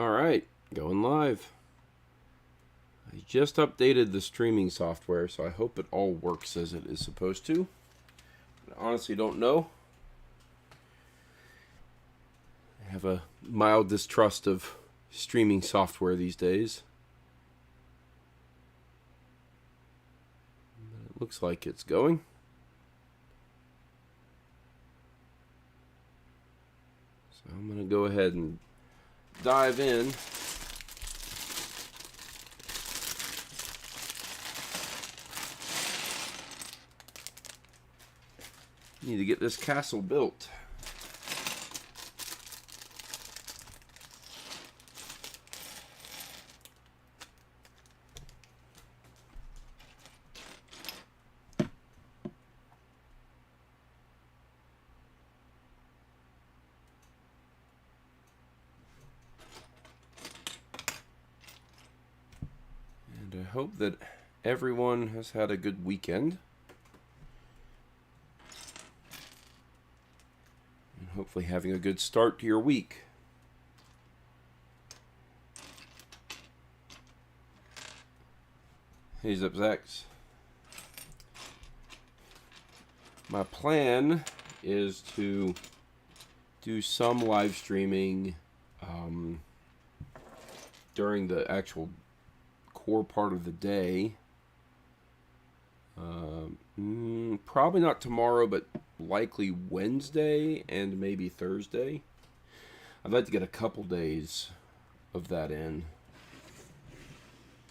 Alright, going live. I just updated the streaming software, so I hope it all works as it is supposed to. I honestly don't know. I have a mild distrust of streaming software these days. It looks like it's going. So I'm going to go ahead and dive in. Need to get this castle built. And I hope that everyone has had a good weekend. And hopefully having a good start to your week. Hey, Zipzax. My plan is to do some live streaming during the actual core part of the day. Probably not tomorrow, but likely Wednesday and maybe Thursday. I'd like to get a couple days of that in,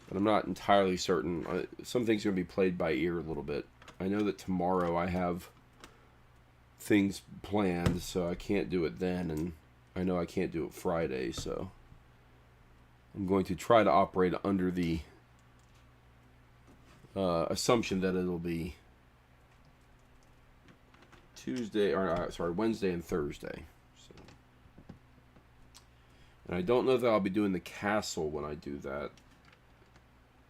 but I'm not entirely certain. Some things are going to be played by ear a little bit. I know that tomorrow I have things planned, so I can't do it then, and I know I can't do it Friday, so I'm going to try to operate under the assumption that it'll be Wednesday and Thursday. So, and I don't know that I'll be doing the castle when I do that.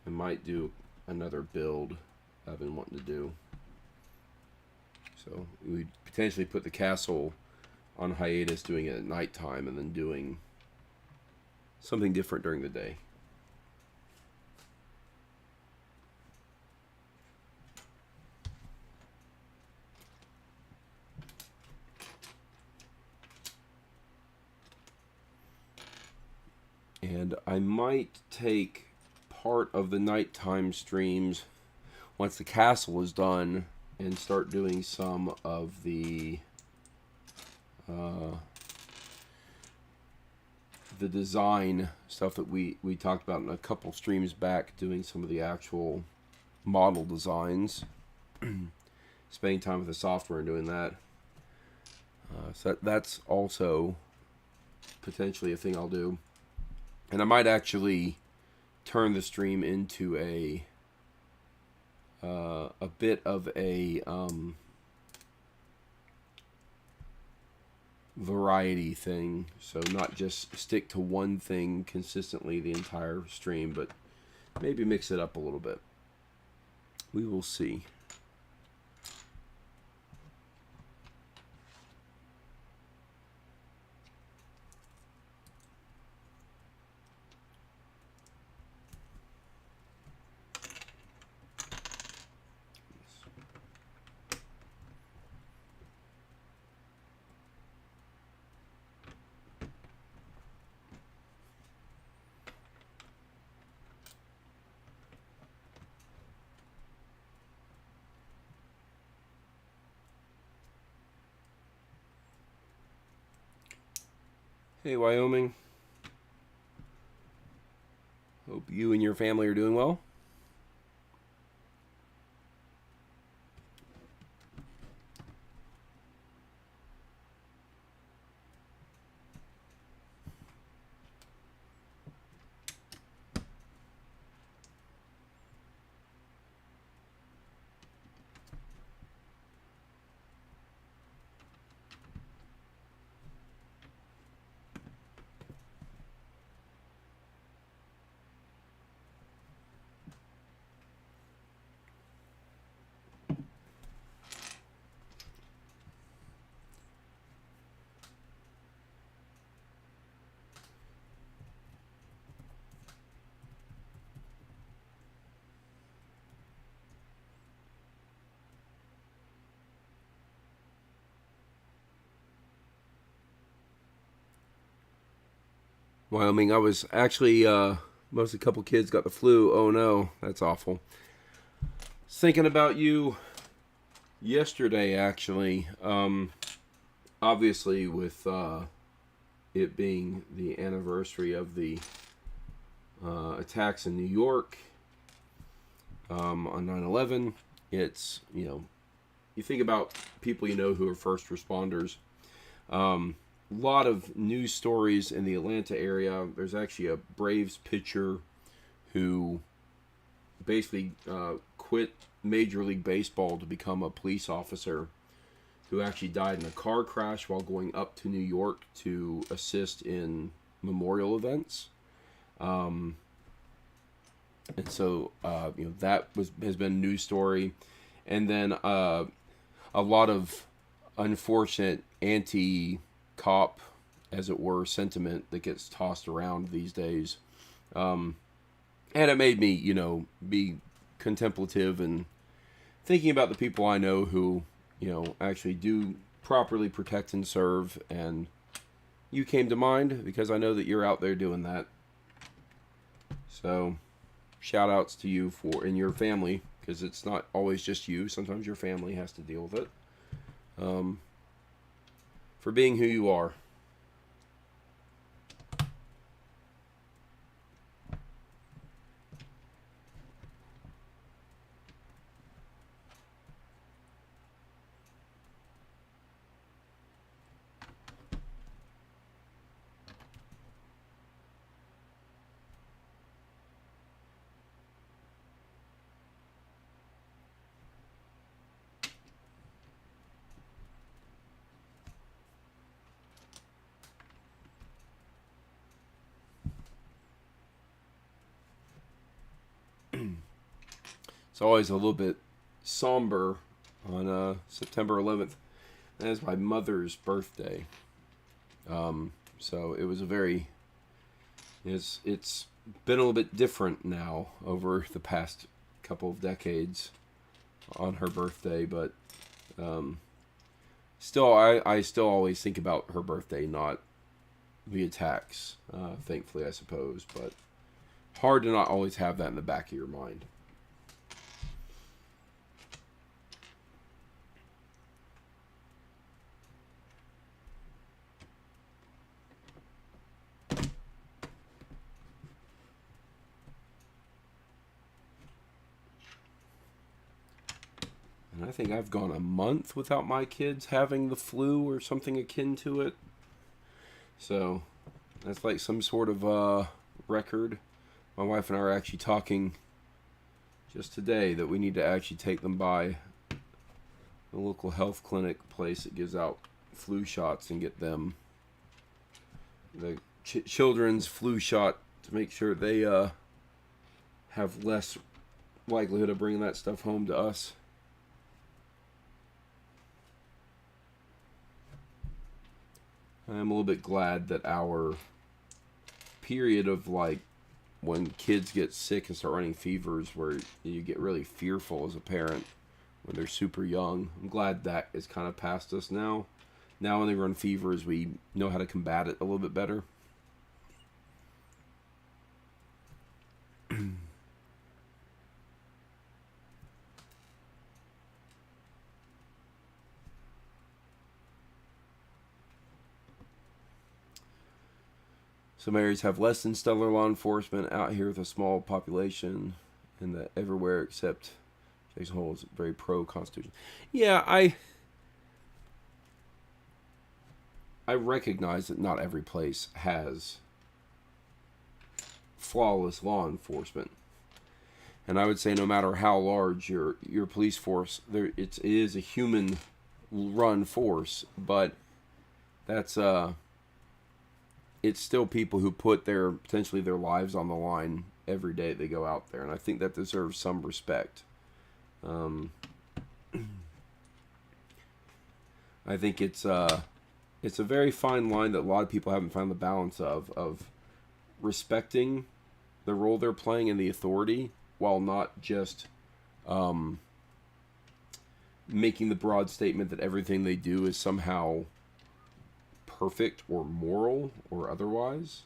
I might do another build I've been wanting to do. So we'd potentially put the castle on hiatus, doing it at nighttime, and then doing something different during the day. And I might take part of the nighttime streams once the castle is done and start doing some of the design stuff that we talked about in a couple streams back, doing some of the actual model designs. Spending time with the software and doing that. So that's also potentially a thing I'll do. And I might actually turn the stream into a bit of a variety thing. So not just stick to one thing consistently the entire stream, but maybe mix it up a little bit. We will see. Hey, Wyoming. Hope you and your family are doing well. Wyoming. I was actually, most of a couple kids got the flu. Oh no, that's awful. Thinking about you yesterday, actually. Obviously, with it being the anniversary of the attacks in New York on 9/11, it's, you think about people who are first responders. A lot of news stories in the Atlanta area. There's actually a Braves pitcher who basically quit Major League Baseball to become a police officer, who actually died in a car crash while going up to New York to assist in memorial events. And so, that has been a news story. And then a lot of unfortunate anti-cop, as it were, sentiment that gets tossed around these days. And it made me, be contemplative and thinking about the people I know who, actually do properly protect and serve. And you came to mind because I know that you're out there doing that. So, shout outs to you and your family, because it's not always just you. Sometimes your family has to deal with it. For being who you are. It's always a little bit somber on September 11th. That is my mother's birthday. So it was it's been a little bit different now over the past couple of decades on her birthday, but still, I still always think about her birthday, not the attacks, thankfully, I suppose, but hard to not always have that in the back of your mind. And I think I've gone a month without my kids having the flu or something akin to it. So that's like some sort of record. My wife and I are actually talking just today that we need to actually take them by the local health clinic place that gives out flu shots and get them the children's flu shot to make sure they have less likelihood of bringing that stuff home to us. I'm a little bit glad that our period of when kids get sick and start running fevers where you get really fearful as a parent when they're super young, I'm glad that is kind of past us now. Now when they run fevers, we know how to combat it a little bit better. Some areas have less than stellar law enforcement out here with a small population, and that everywhere except Jackson Hole is very pro-Constitution. Yeah, I recognize that not every place has flawless law enforcement, and I would say no matter how large your police force, it is a human-run force, but that's it's still people who put potentially their lives on the line every day they go out there, and I think that deserves some respect. I think it's a very fine line that a lot of people haven't found the balance of respecting the role they're playing in the authority while not just making the broad statement that everything they do is somehow perfect or moral or otherwise.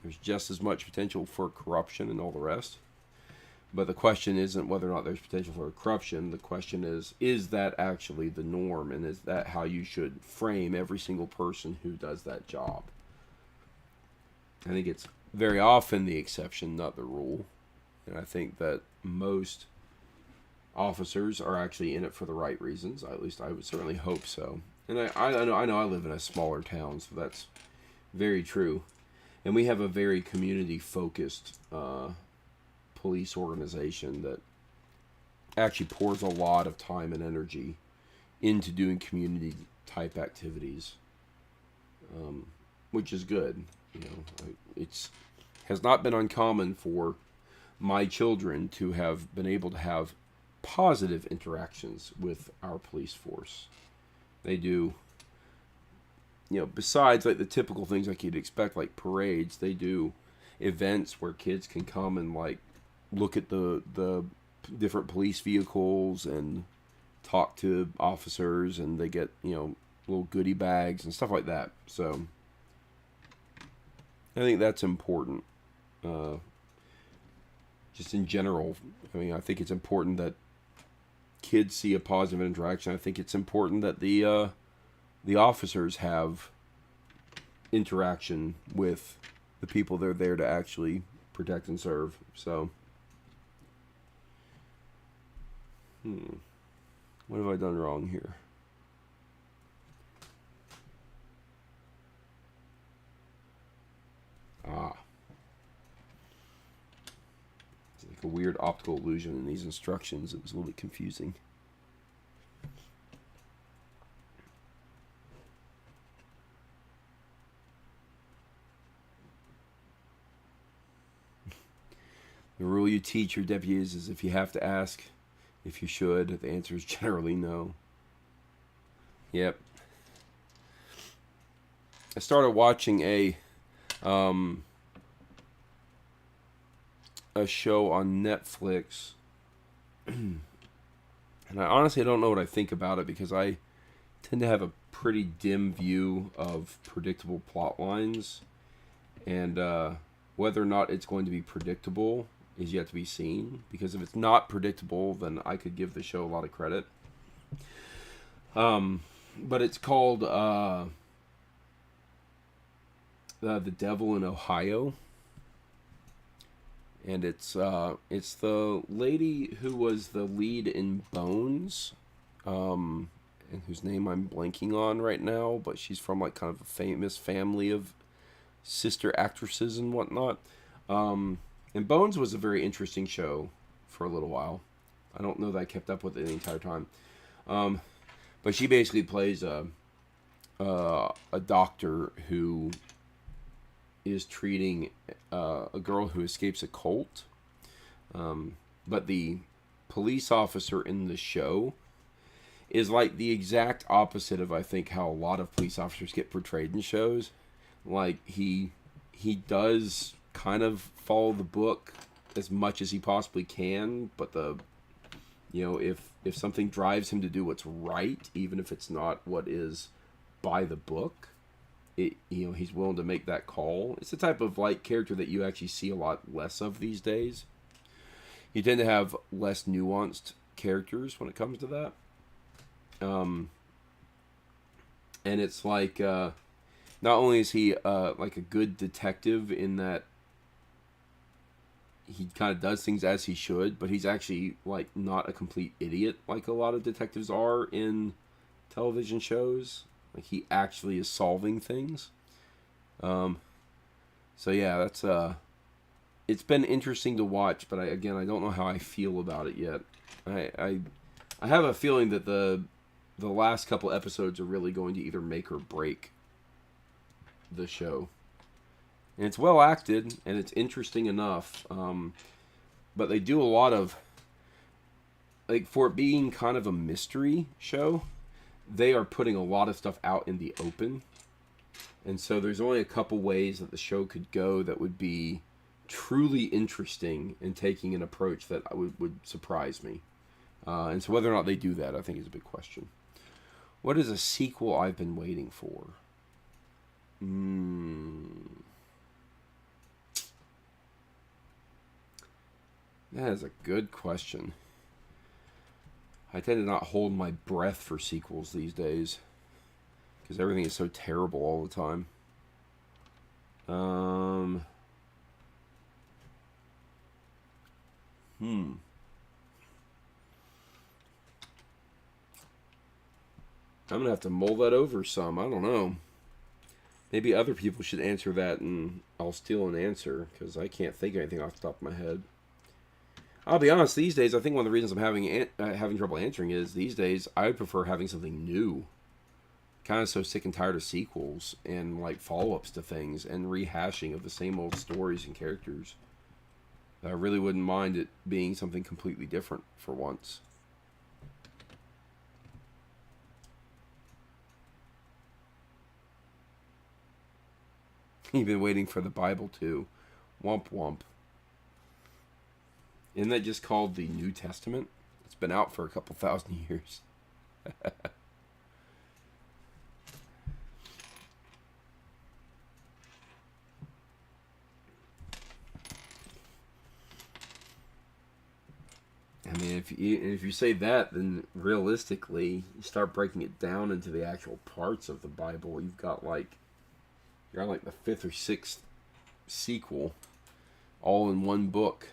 There's just as much potential for corruption and all the rest. But the question isn't whether or not there's potential for corruption. The question is that actually the norm? And is that how you should frame every single person who does that job? I think it's very often the exception, not the rule. And I think that most officers are actually in it for the right reasons. At least I would certainly hope so. And I know I live in a smaller town, so that's very true. And we have a very community-focused police organization that actually pours a lot of time and energy into doing community-type activities, which is good. You know, it's has not been uncommon for my children to have been able to have positive interactions with our police force. They do, you know, besides like the typical things like you'd expect, like parades, they do events where kids can come and like look at the different police vehicles and talk to officers, and they get, you know, little goodie bags and stuff like that. So I think that's important. Just in general, I mean, I think it's important that kids see a positive interaction. I think it's important that the officers have interaction with the people they're there to actually protect and serve. So, what have I done wrong here? It's like a weird optical illusion in these instructions. It was a little bit confusing. The rule you teach your deputies is if you have to ask if you should, the answer is generally no. Yep. I started watching a show on Netflix, and I honestly don't know what I think about it, because I tend to have a pretty dim view of predictable plot lines, and whether or not it's going to be predictable is yet to be seen, because if it's not predictable, then I could give the show a lot of credit. But it's called The Devil in Ohio. And it's the lady who was the lead in Bones, and whose name I'm blanking on right now, but she's from like kind of a famous family of sister actresses and whatnot. And Bones was a very interesting show for a little while. I don't know that I kept up with it the entire time. But she basically plays a doctor who is treating a girl who escapes a cult. But the police officer in the show is like the exact opposite of, I think, how a lot of police officers get portrayed in shows. Like, he does kind of follow the book as much as he possibly can, but if something drives him to do what's right, even if it's not what is by the book, he's willing to make that call. It's the type of like character that you actually see a lot less of these days. You tend to have less nuanced characters when it comes to that. And it's like, not only is he like a good detective in that he kind of does things as he should, but he's actually like not a complete idiot like a lot of detectives are in television shows. Like, he actually is solving things. So yeah, that's it's been interesting to watch, but I don't know how I feel about it yet. I have a feeling that the last couple episodes are really going to either make or break the show. And it's well acted, and it's interesting enough. But they do a lot of, like, for it being kind of a mystery show, they are putting a lot of stuff out in the open. And so there's only a couple ways that the show could go that would be truly interesting and taking an approach that would surprise me. And so whether or not they do that, I think, is a big question. What is a sequel I've been waiting for? That is a good question. I tend to not hold my breath for sequels these days because everything is so terrible all the time. I'm going to have to mull that over some. I don't know. Maybe other people should answer that and I'll steal an answer because I can't think of anything off the top of my head. I'll be honest, these days, I think one of the reasons I'm having trouble answering is these days I would prefer having something new. Kind of so sick and tired of sequels and like follow-ups to things and rehashing of the same old stories and characters. I really wouldn't mind it being something completely different for once. You've been waiting for the Bible too. Womp womp. Isn't that just called the New Testament? It's been out for a couple thousand years. I mean, if you say that, then realistically, you start breaking it down into the actual parts of the Bible. You're on like the 5th or 6th sequel, all in one book.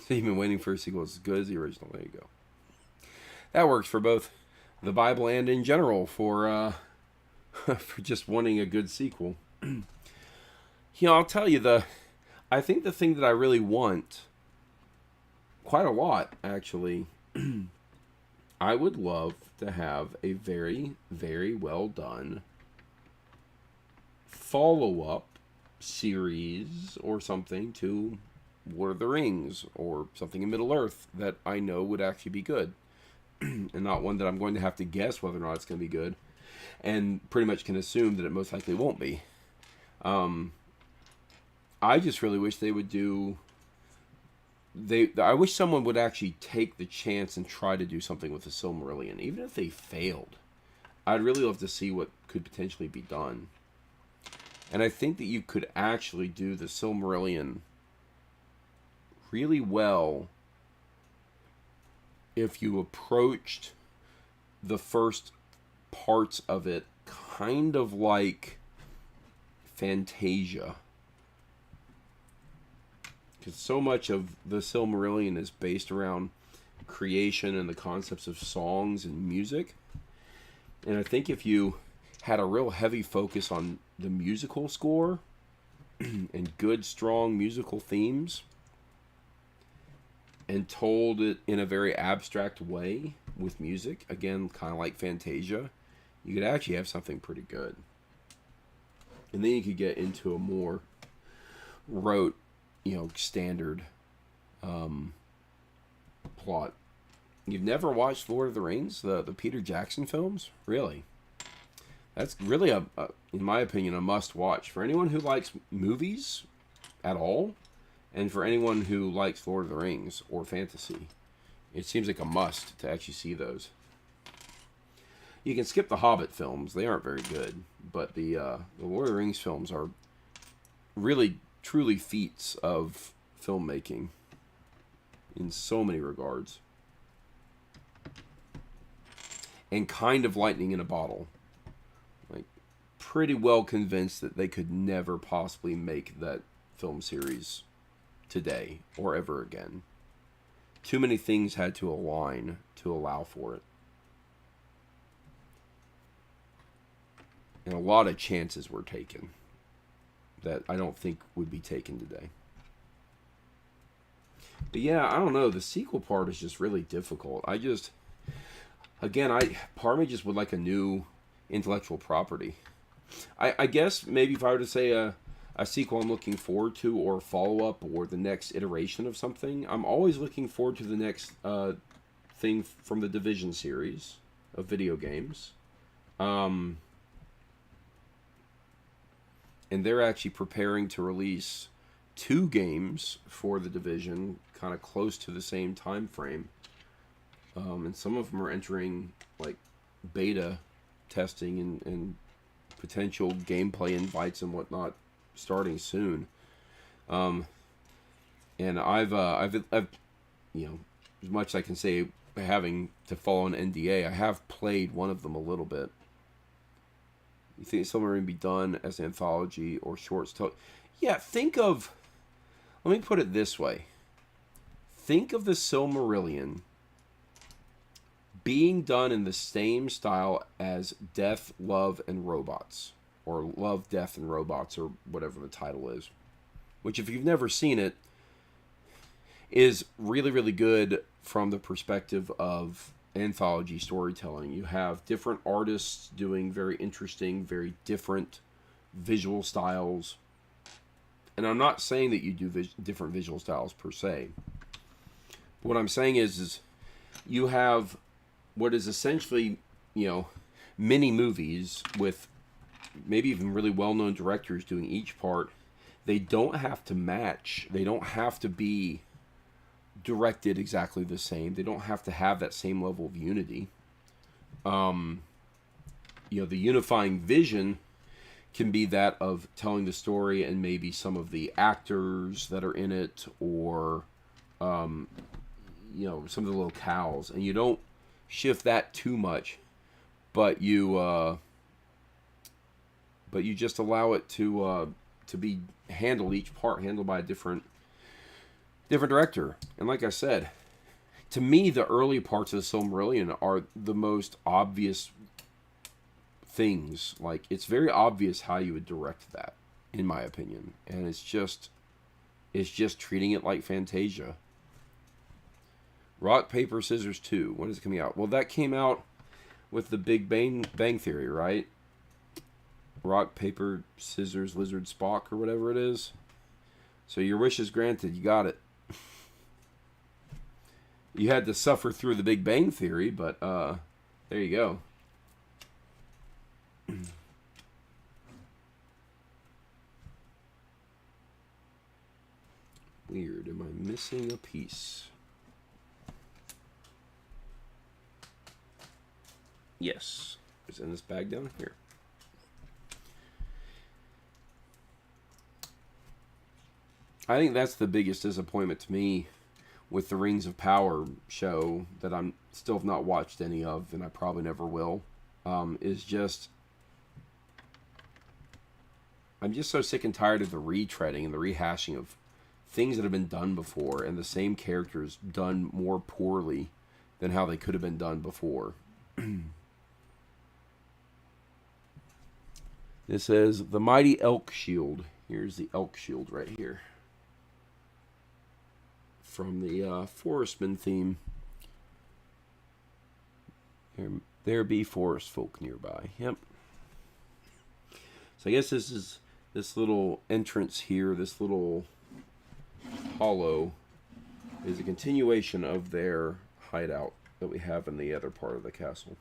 So you've been waiting for a sequel as good as the original. There you go. That works for both the Bible and in general for for just wanting a good sequel. I'll tell you, I think the thing that I really want, quite a lot actually, I would love to have a very, very well done follow-up series or something to Lord of the Rings or something in Middle-earth that I know would actually be good. And not one that I'm going to have to guess whether or not it's going to be good. And pretty much can assume that it most likely won't be. I just really wish they would do... I wish someone would actually take the chance and try to do something with the Silmarillion. Even if they failed. I'd really love to see what could potentially be done. And I think that you could actually do the Silmarillion really well if you approached the first parts of it kind of like Fantasia. Because so much of the Silmarillion is based around creation and the concepts of songs and music. And I think if you had a real heavy focus on the musical score and good, strong musical themes, and told it in a very abstract way with music, again, kind of like Fantasia, you could actually have something pretty good. And then you could get into a more rote, standard plot. You've never watched Lord of the Rings, the Peter Jackson films? Really? That's really, in my opinion, a must-watch. For anyone who likes movies at all, and for anyone who likes Lord of the Rings or fantasy, it seems like a must to actually see those. You can skip the Hobbit films. They aren't very good. But the Lord of the Rings films are really, truly feats of filmmaking in so many regards. And kind of lightning in a bottle. Like, pretty well convinced that they could never possibly make that film series today or ever again. Too many things had to align to allow for it. And a lot of chances were taken that I don't think would be taken today. But yeah, I don't know. The sequel part is just really difficult. Part of me just would like a new intellectual property. I guess maybe if I were to say a sequel I'm looking forward to, or a follow-up, or the next iteration of something, I'm always looking forward to the next thing from the Division series of video games. And they're actually preparing to release 2 games for the Division, kind of close to the same time frame. And some of them are entering like beta testing and potential gameplay invites and whatnot starting soon. And I've you know, as much as I can say, having to follow an NDA, I have played one of them a little bit. You think somewhere going to be done as an anthology or shorts? Yeah, think of. Let me put it this way. Think of the Silmarillion being done in the same style as Death, Love, and Robots, or Love, Death, and Robots, or whatever the title is. Which, if you've never seen it, is really, really good from the perspective of anthology storytelling. You have different artists doing very interesting, very different visual styles. And I'm not saying that you do different visual styles per se. What I'm saying is you have what is essentially, you know, mini movies with maybe even really well-known directors doing each part. They don't have to match. They don't have to be directed exactly the same. They don't have to have that same level of unity. You know, the unifying vision can be that of telling the story and maybe some of the actors that are in it, or you know, some of the locales, and you don't shift that too much, but you just allow it to be handled, each part handled by a different director. And like I said, to me, the early parts of the Silmarillion are the most obvious things. Like, it's very obvious how you would direct that, in my opinion. And it's just treating it like Fantasia. Rock, Paper, Scissors 2. When is it coming out? Well, that came out with the Big Bang Theory, right? Rock, Paper, Scissors, Lizard, Spock, or whatever it is. So your wish is granted. You got it. You had to suffer through the Big Bang Theory, but there you go. Weird. Am I missing a piece? Yes. It's in this bag down here. I think that's the biggest disappointment to me with the Rings of Power show that I'm still have not watched any of, and I probably never will. Is just, I'm just so sick and tired of the retreading and the rehashing of things that have been done before, and the same characters done more poorly than how they could have been done before. This says the mighty Elk Shield. Here's the Elk Shield right here, from the Forestman theme. There be forest folk nearby. Yep. So I guess this is this little entrance here, this little hollow, is a continuation of their hideout that we have in the other part of the castle.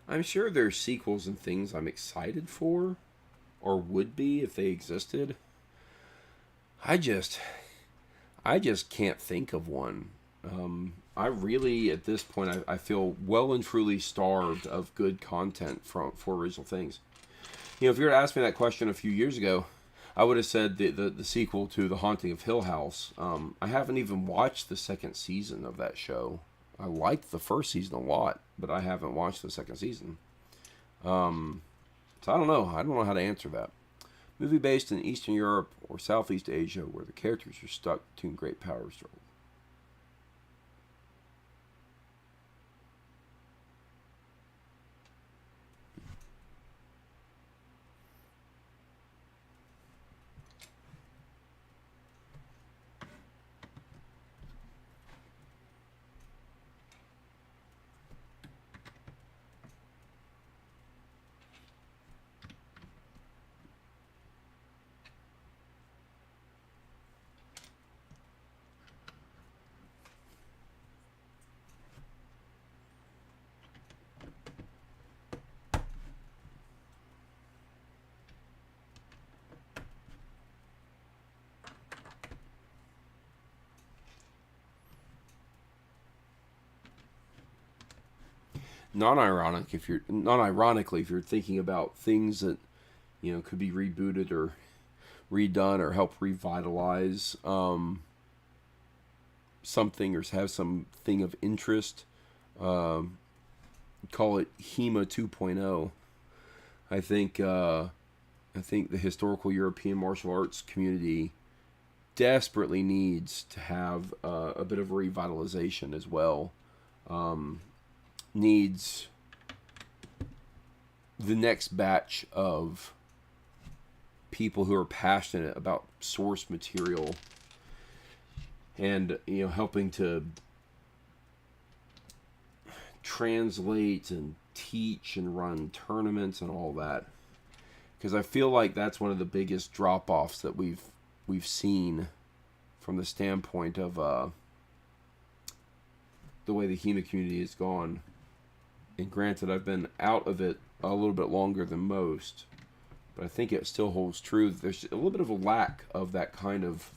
I'm sure there's sequels and things I'm excited for, or would be if they existed. I just can't think of one. I really, at this point, I feel well and truly starved of good content for original things. You know, if you were to ask me that question a few years ago, I would have said the sequel to The Haunting of Hill House. I haven't even watched the second season of that show. I liked the first season a lot, but I haven't watched the second season. So I don't know. I don't know how to answer that. Movie based in Eastern Europe or Southeast Asia where the characters are stuck between great power struggles. non-ironically, if you're thinking about things that, could be rebooted or redone or help revitalize something or have something of interest, call it HEMA 2.0. I think the historical European martial arts community desperately needs to have a bit of revitalization as well. Needs the next batch of people who are passionate about source material and helping to translate and teach and run tournaments and all that, because I feel like that's one of the biggest drop-offs that we've seen from the standpoint of the way the HEMA community has gone. And granted, I've been out of it a little bit longer than most, but I think it still holds true that there's a little bit of a lack of that kind of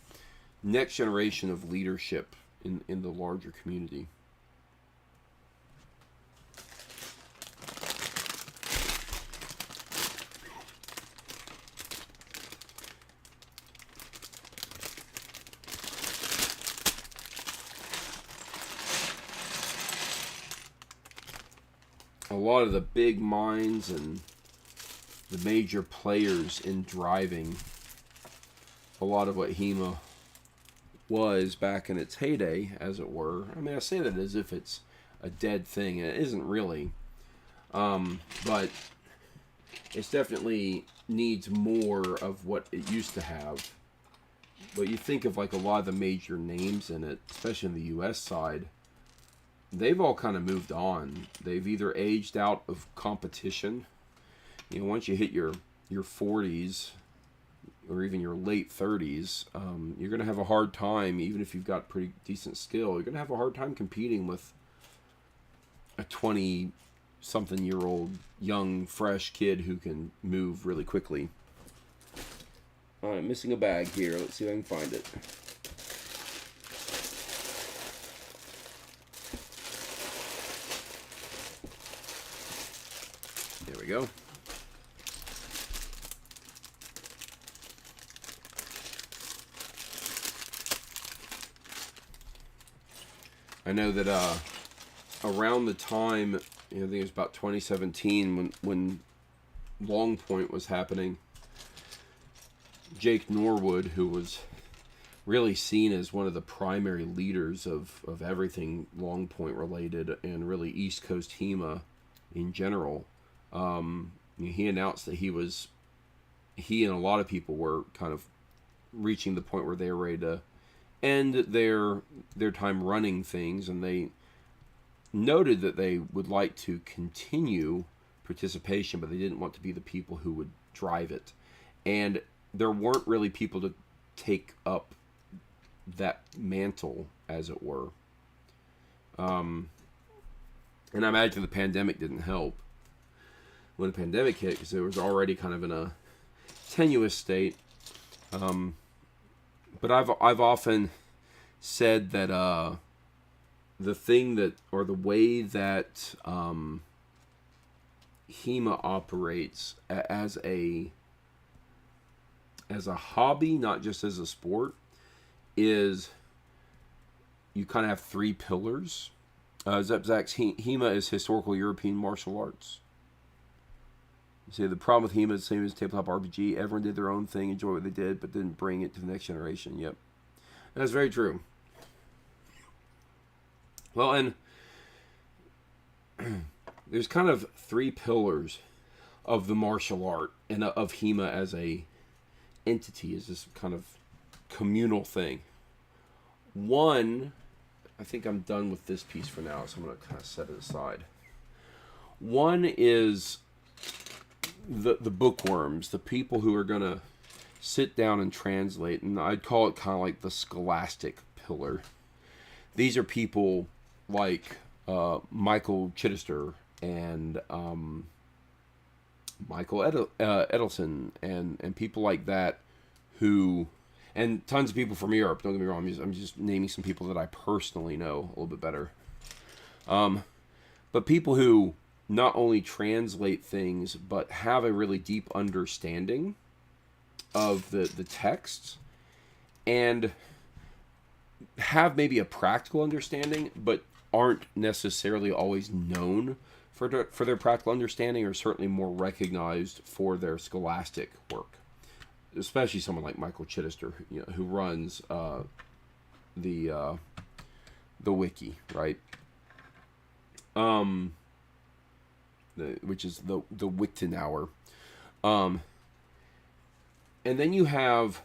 next generation of leadership in the larger community. A lot of the big minds and the major players in driving a lot of what HEMA was back in its heyday, as it were. I mean, I say that as if it's a dead thing, and it isn't really. But it definitely needs more of what it used to have. But you think of like a lot of the major names in it, especially in the U.S. side, they've all kind of moved on. They've either aged out of competition. Once you hit your 40s or even your late 30s, you're going to have a hard time, even if you've got pretty decent skill, you're going to have a hard time competing with a 20-something-year-old young, fresh kid who can move really quickly. All right, missing a bag here. Let's see if I can find it. There we go. I know that around the time, I think it was about 2017 when Long Point was happening, Jake Norwood, who was really seen as one of the primary leaders of everything Long Point related and really East Coast HEMA in general, he announced that he and a lot of people were kind of reaching the point where they were ready to end their time running things, and they noted that they would like to continue participation, but they didn't want to be the people who would drive it. And there weren't really people to take up that mantle, as it were. And I imagine the pandemic didn't help when the pandemic hit, because it was already kind of in a tenuous state. But I've often said that the thing that, or the way that HEMA operates as a hobby, not just as a sport, is you kind of have three pillars. Zach's HEMA is historical European martial arts. You see, the problem with HEMA is the same as tabletop RPG. Everyone did their own thing, enjoyed what they did, but didn't bring it to the next generation. Yep. And that's very true. Well, and there's kind of three pillars of the martial art and of HEMA as a entity, as this kind of communal thing. One, I think I'm done with this piece for now, so I'm going to kind of set it aside. One is the bookworms, the people who are going to sit down and translate, and I'd call it kind of like the scholastic pillar. These are people like Michael Chittister and Michael Edelson and people like that, who, and tons of people from Europe, don't get me wrong, I'm just naming some people that I personally know a little bit better. But people who not only translate things, but have a really deep understanding of the texts, and have maybe a practical understanding, but aren't necessarily always known for their practical understanding, or certainly more recognized for their scholastic work. Especially someone like Michael Chittister, who runs the wiki, right? Which is the Wikton Hour. And then you have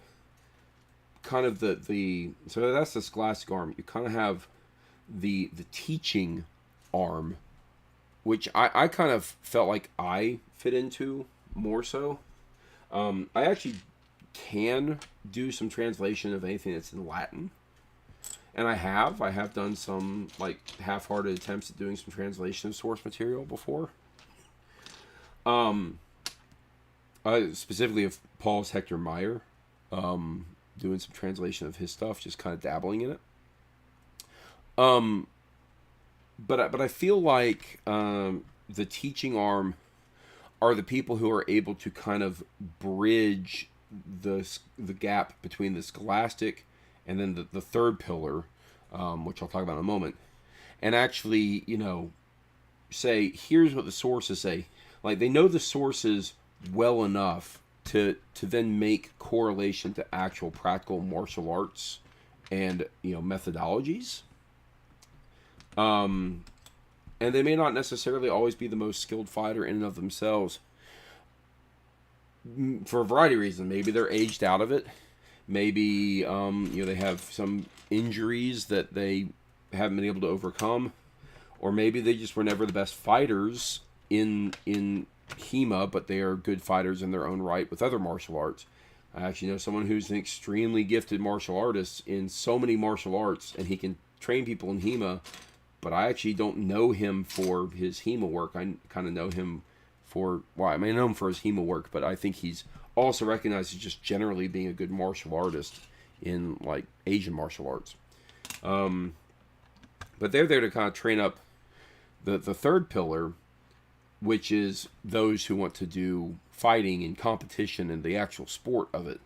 kind of the so that's the scholastic arm. You kind of have the teaching arm, which I kind of felt like I fit into more so. I actually can do some translation of anything that's in Latin, and I have done some like half-hearted attempts at doing some translation of source material before. Specifically of Paul's Hector Meyer, doing some translation of his stuff, just kind of dabbling in it. But I feel like the teaching arm are the people who are able to kind of bridge the gap between the scholastic and then the third pillar, which I'll talk about in a moment, and actually, say, here's what the sources say. Like, they know the sources well enough to then make correlation to actual practical martial arts and, methodologies. And they may not necessarily always be the most skilled fighter in and of themselves, for a variety of reasons. Maybe they're aged out of it. Maybe they have some injuries that they haven't been able to overcome, or maybe they just were never the best fighters in HEMA, but they are good fighters in their own right with other martial arts. I actually know someone who's an extremely gifted martial artist in so many martial arts, and he can train people in HEMA, but I actually don't know him for his HEMA work. I kind of know him for, I know him for his HEMA work, but I think he's also recognized as just generally being a good martial artist in, like, Asian martial arts. But they're there to kind of train up the third pillar, which is those who want to do fighting and competition and the actual sport of it.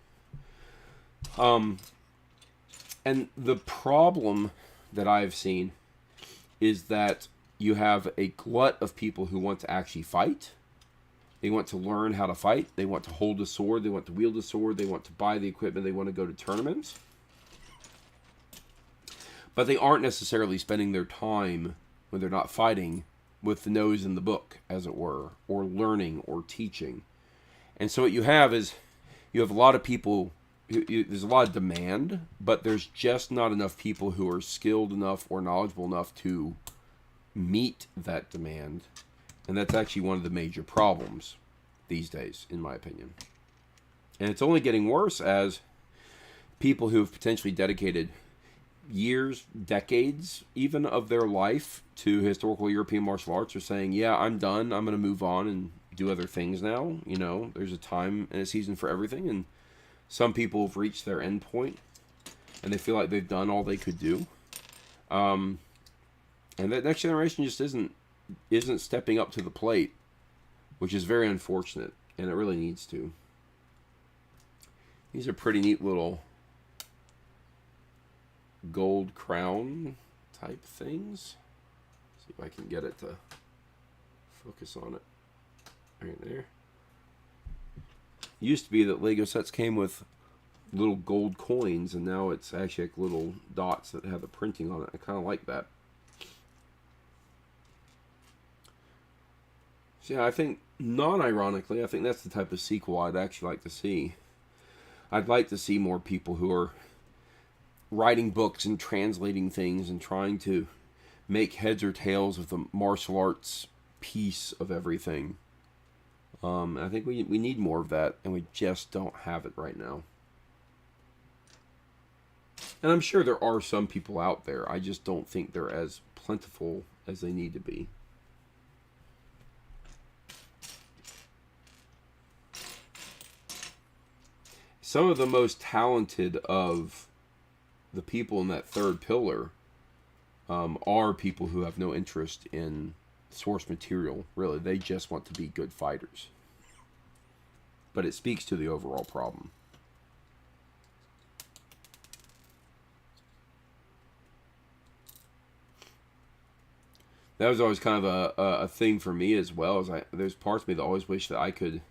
And the problem that I've seen is that you have a glut of people who want to actually fight. They want to learn how to fight. They want to hold a sword. They want to wield a sword. They want to buy the equipment. They want to go to tournaments. But they aren't necessarily spending their time, when they're not fighting, with the nose in the book, as it were, or learning or teaching. And so what you have is, you have a lot of people, there's a lot of demand, but there's just not enough people who are skilled enough or knowledgeable enough to meet that demand. And that's actually one of the major problems these days, in my opinion. And it's only getting worse as people who have potentially dedicated years, decades even, of their life to historical European martial arts are saying, yeah, I'm done. I'm going to move on and do other things now. There's a time and a season for everything. And some people have reached their end point and they feel like they've done all they could do. And that next generation just isn't stepping up to the plate, which is very unfortunate, and it really needs to. These are pretty neat little gold crown type things. See if I can get it to focus on it. Right there. It used to be that Lego sets came with little gold coins, and now it's actually like little dots that have the printing on it. I kind of like that. So yeah, I think, non-ironically, I think that's the type of sequel I'd actually like to see. I'd like to see more people who are writing books and translating things and trying to make heads or tails of the martial arts piece of everything. I think we need more of that, and we just don't have it right now. And I'm sure there are some people out there. I just don't think they're as plentiful as they need to be. Some of the most talented of the people in that third pillar are people who have no interest in source material, really. They just want to be good fighters. But it speaks to the overall problem. That was always kind of a thing for me as well. There's parts of me that always wish that I could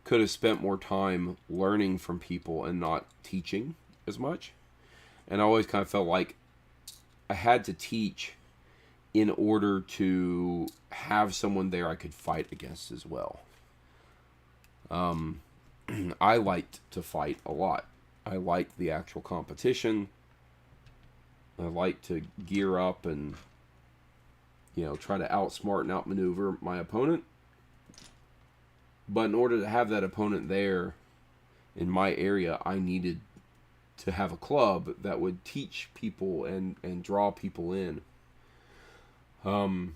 have spent more time learning from people and not teaching as much. And I always kind of felt like I had to teach in order to have someone there I could fight against as well. I liked to fight a lot. I liked the actual competition. I liked to gear up and, try to outsmart and outmaneuver my opponent. But in order to have that opponent there in my area, I needed to have a club that would teach people and draw people in. And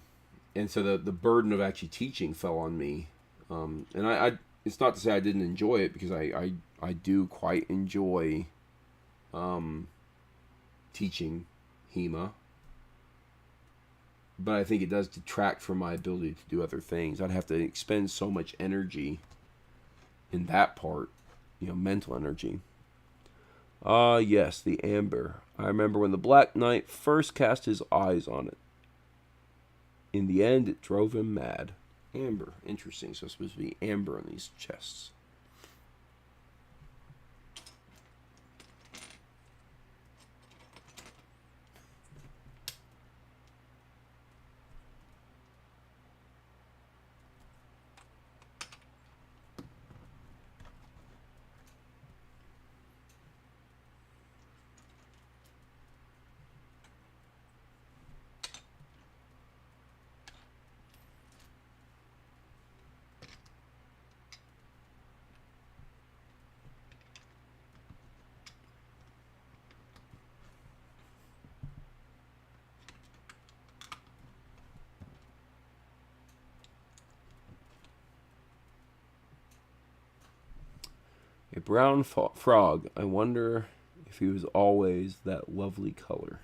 so the burden of actually teaching fell on me. And I it's not to say I didn't enjoy it, because I do quite enjoy teaching HEMA. But I think it does detract from my ability to do other things. I'd have to expend so much energy in that part, mental energy. Yes, the amber. I remember when the Black Knight first cast his eyes on it. In the end, it drove him mad. Amber. Interesting. So it's supposed to be amber on these chests. A brown frog. I wonder if he was always that lovely color.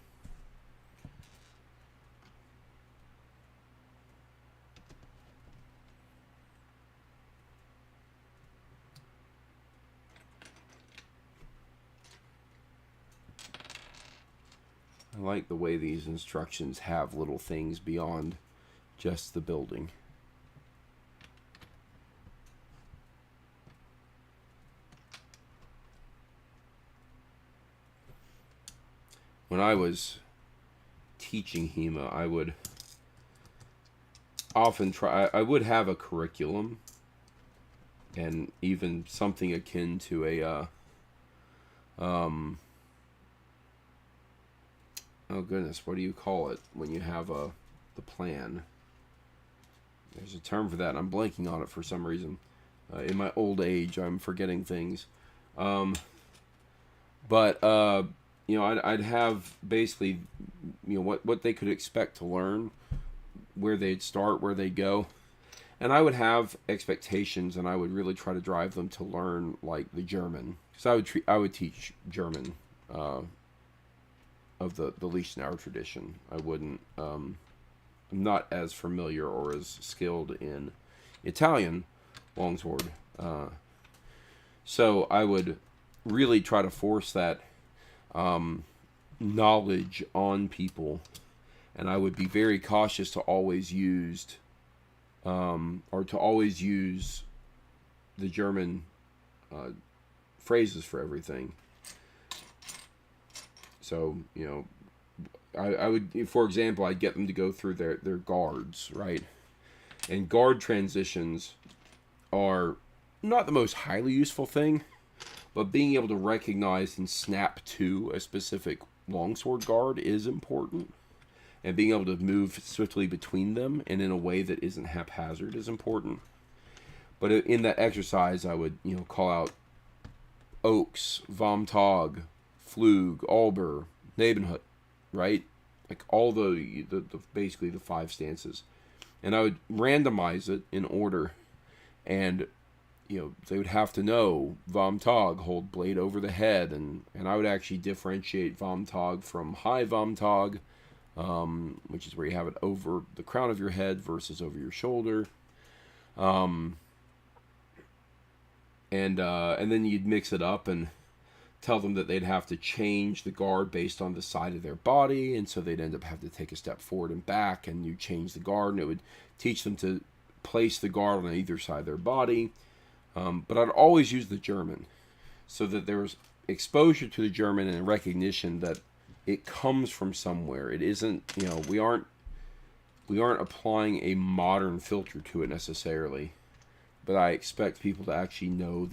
I like the way these instructions have little things beyond just the building. When I was teaching HEMA, I would often I would have a curriculum, and even something akin to a oh goodness, what do you call it when you have the plan? There's a term for that. I'm blanking on it for some reason. In my old age, I'm forgetting things. I'd have basically, what they could expect to learn, where they'd start, where they'd go. And I would have expectations, and I would really try to drive them to learn, like, the German. Because I would teach German of the Liechtenauer tradition. I wouldn't, I'm not as familiar or as skilled in Italian longsword. So I would really try to force that knowledge on people, and I would be very cautious to always use the German phrases for everything. So, I would, for example, I'd get them to go through their guards, right? And guard transitions are not the most highly useful thing, but being able to recognize and snap to a specific longsword guard is important. And being able to move swiftly between them and in a way that isn't haphazard is important. But in that exercise, I would, call out Oaks, Vom Tag, Flug, Alber, Nebenhut, right? Like all the basically the 5 stances. And I would randomize it in order. And they would have to know Vom Tag, hold blade over the head, and I would actually differentiate Vom Tag from High Vom Tag, which is where you have it over the crown of your head versus over your shoulder. And then you'd mix it up and tell them that they'd have to change the guard based on the side of their body, and so they'd end up having to take a step forward and back, and you change the guard, and it would teach them to place the guard on either side of their body. But I'd always use the German, so that there was exposure to the German and recognition that it comes from somewhere. It isn't, we aren't applying a modern filter to it necessarily, but I expect people to actually know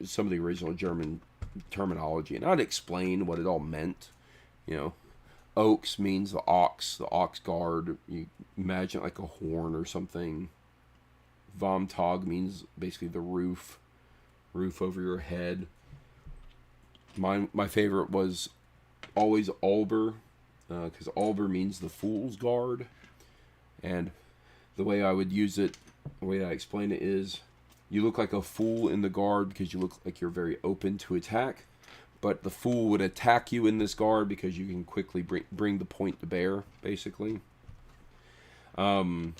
some of the original German terminology, and I'd explain what it all meant. Oaks means the ox guard. You imagine it like a horn or something. Vom Tag means basically the roof over your head. My favorite was always Alber, because Alber means the fool's guard, and the way I would use it, the way I explain it is, you look like a fool in the guard because you look like you're very open to attack, but the fool would attack you in this guard because you can quickly bring the point to bear, basically. That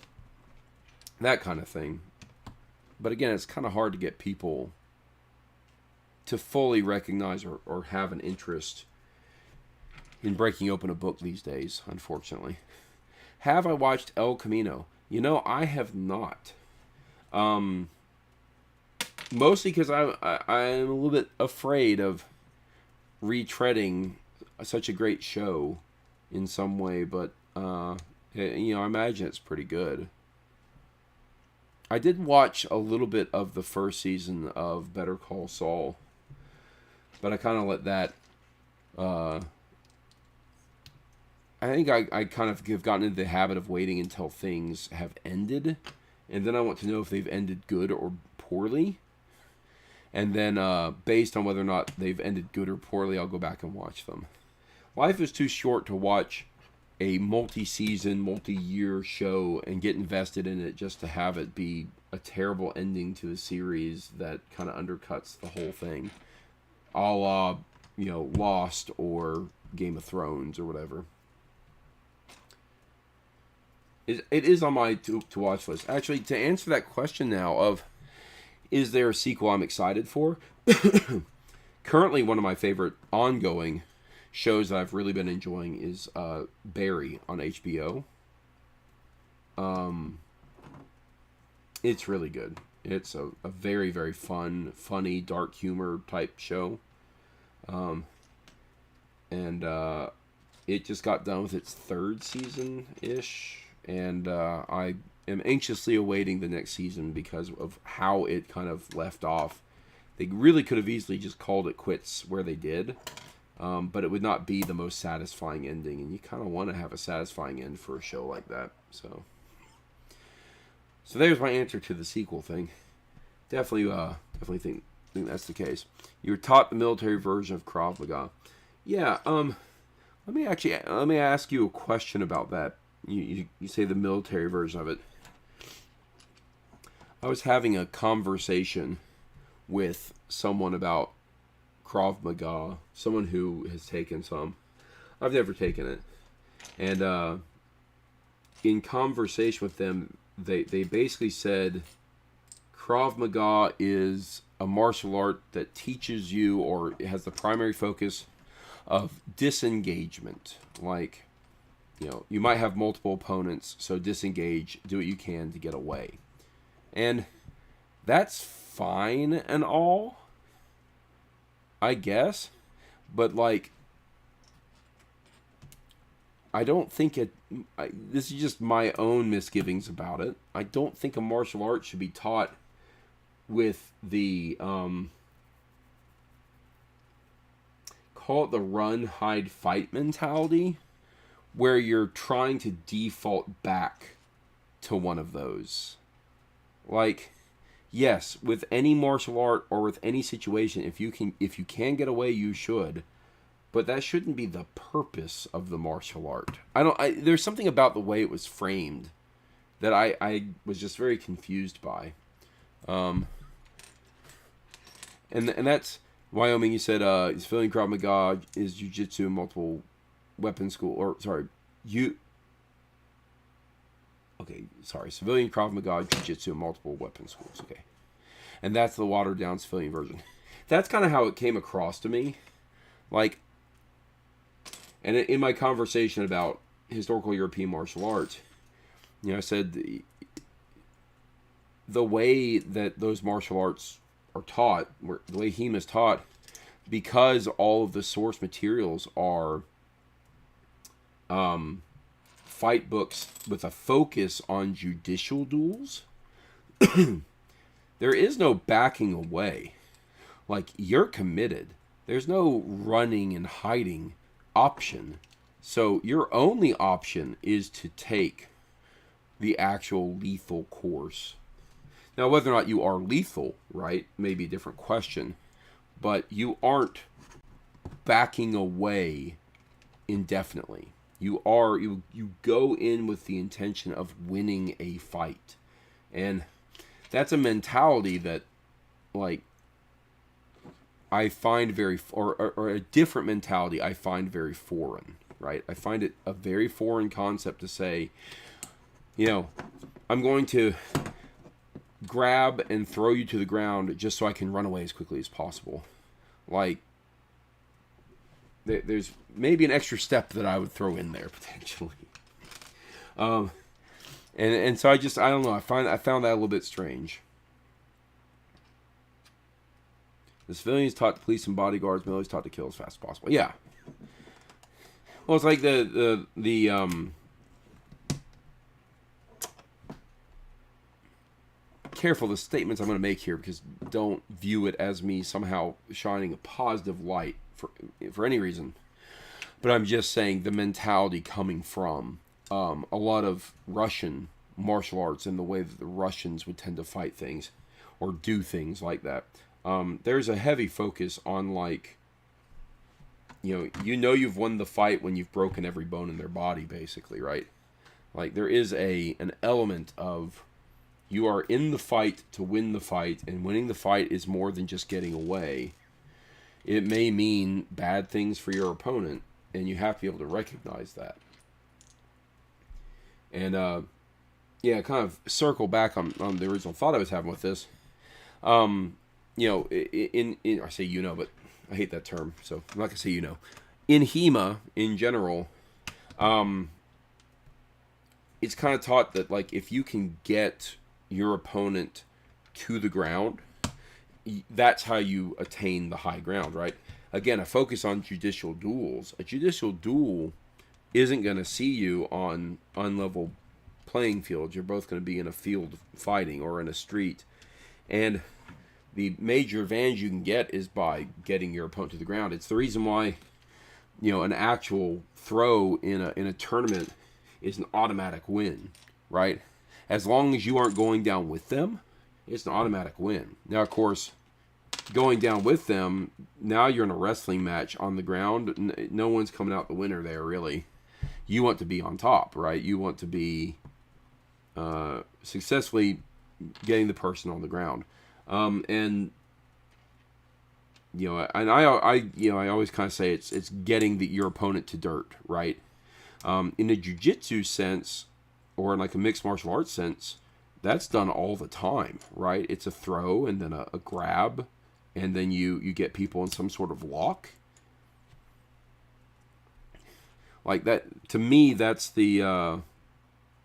kind of thing. But again, it's kind of hard to get people to fully recognize or have an interest in breaking open a book these days, unfortunately. Have I watched El Camino? I have not. Mostly because I'm a little bit afraid of retreading such a great show in some way, but I imagine it's pretty good. I did watch a little bit of the first season of Better Call Saul, but I kind of let that. I think I kind of have gotten into the habit of waiting until things have ended, and then I want to know if they've ended good or poorly. And then, based on whether or not they've ended good or poorly, I'll go back and watch them. Life is too short to watch a multi-season, multi-year show and get invested in it just to have it be a terrible ending to the series that kind of undercuts the whole thing. A la, Lost or Game of Thrones or whatever. It is on my to-watch list. Actually, to answer that question now of, is there a sequel I'm excited for? Currently, one of my favorite ongoing shows that I've really been enjoying is Barry on HBO. It's really good. It's a very, very funny, dark humor type show. And it just got done with its third season-ish. And I am anxiously awaiting the next season because of how it kind of left off. They really could have easily just called it quits where they did. But it would not be the most satisfying ending. And you kind of want to have a satisfying end for a show like that. So there's my answer to the sequel thing. Definitely think that's the case. You were taught the military version of Krav Maga. Yeah, let me ask you a question about that. You say the military version of it. I was having a conversation with someone about Krav Maga, someone who has taken some. I've never taken it. And in conversation with them, they basically said Krav Maga is a martial art that teaches you, or it has the primary focus of disengagement. Like, you might have multiple opponents, so disengage, do what you can to get away. And that's fine and all, I guess. But, I don't think this is just my own misgivings about it. I don't think a martial art should be taught with the, call it the run, hide, fight mentality, where you're trying to default back to one of those. Yes, with any martial art or with any situation, if you can get away, you should. But that shouldn't be the purpose of the martial art. There's something about the way it was framed that I was just very confused by. And that's Wyoming. You said he's feeling Krav Maga is jiu-jitsu, multiple weapon school, or sorry, you okay, sorry, civilian Krav Maga, Jiu-Jitsu, and multiple weapon schools. Okay. And that's the watered down civilian version. That's kind of how it came across to me. Like, and in my conversation about historical European martial arts, I said the way that those martial arts are taught, the way HEMA is taught, because all of the source materials are fight books with a focus on judicial duels, there is no backing away. Like, you're committed. There's no running and hiding option. So your only option is to take the actual lethal course. Now, whether or not you are lethal, right, may be a different question. But you aren't backing away indefinitely. You go in with the intention of winning a fight. And that's a mentality that, like, I find very, or a different mentality I find very foreign, right? I find it a very foreign concept to say, I'm going to grab and throw you to the ground just so I can run away as quickly as possible. Like, there's maybe an extra step that I would throw in there potentially. And so I don't know. I found that a little bit strange. The civilians taught police and bodyguards, military's taught to kill as fast as possible. Yeah. Well, it's like the careful the statements I'm going to make here, because don't view it as me somehow shining a positive light for any reason. But I'm just saying the mentality coming from a lot of Russian martial arts and the way that the Russians would tend to fight things or do things like that. There's a heavy focus on, like, you've won the fight when you've broken every bone in their body, basically, right? Like, there is an element of you are in the fight to win the fight, and winning the fight is more than just getting away. It may mean bad things for your opponent, and you have to be able to recognize that. And, kind of circle back on the original thought I was having with this. I say but I hate that term, so I'm not going to say In HEMA, in general, it's kind of taught that, like, if you can get your opponent to the ground, that's how you attain the high ground, right? Again, a focus on judicial duels. A judicial duel isn't going to see you on unlevel playing fields. You're both going to be in a field fighting or in a street. And the major advantage you can get is by getting your opponent to the ground. It's the reason why, an actual throw in a tournament is an automatic win, right? As long as you aren't going down with them, it's an automatic win. Now, of course, going down with them, now you're in a wrestling match on the ground. No one's coming out the winner there, really. You want to be on top, right? You want to be successfully getting the person on the ground. I always kind of say it's getting your opponent to dirt, right? In a jiu-jitsu sense, or in like a mixed martial arts sense, that's done all the time, right? It's a throw and then a grab, and then you get people in some sort of lock. Like that, to me, that's the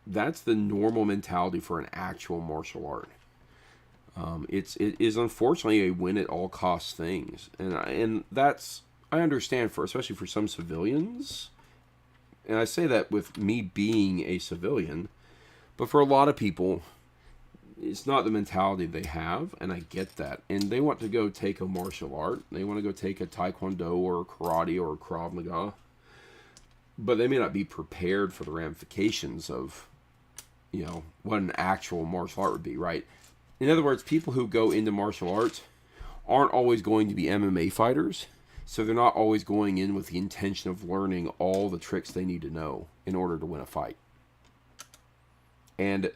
normal mentality for an actual martial art. It is unfortunately a win at all costs things, and that's, I understand, especially for some civilians, and I say that with me being a civilian, but for a lot of people, it's not the mentality they have, and I get that, and they want to go take a martial art, they want to go take a taekwondo or karate or Krav Maga, but they may not be prepared for the ramifications of, what an actual martial art would be, right? In other words, people who go into martial arts aren't always going to be MMA fighters, so they're not always going in with the intention of learning all the tricks they need to know in order to win a fight. And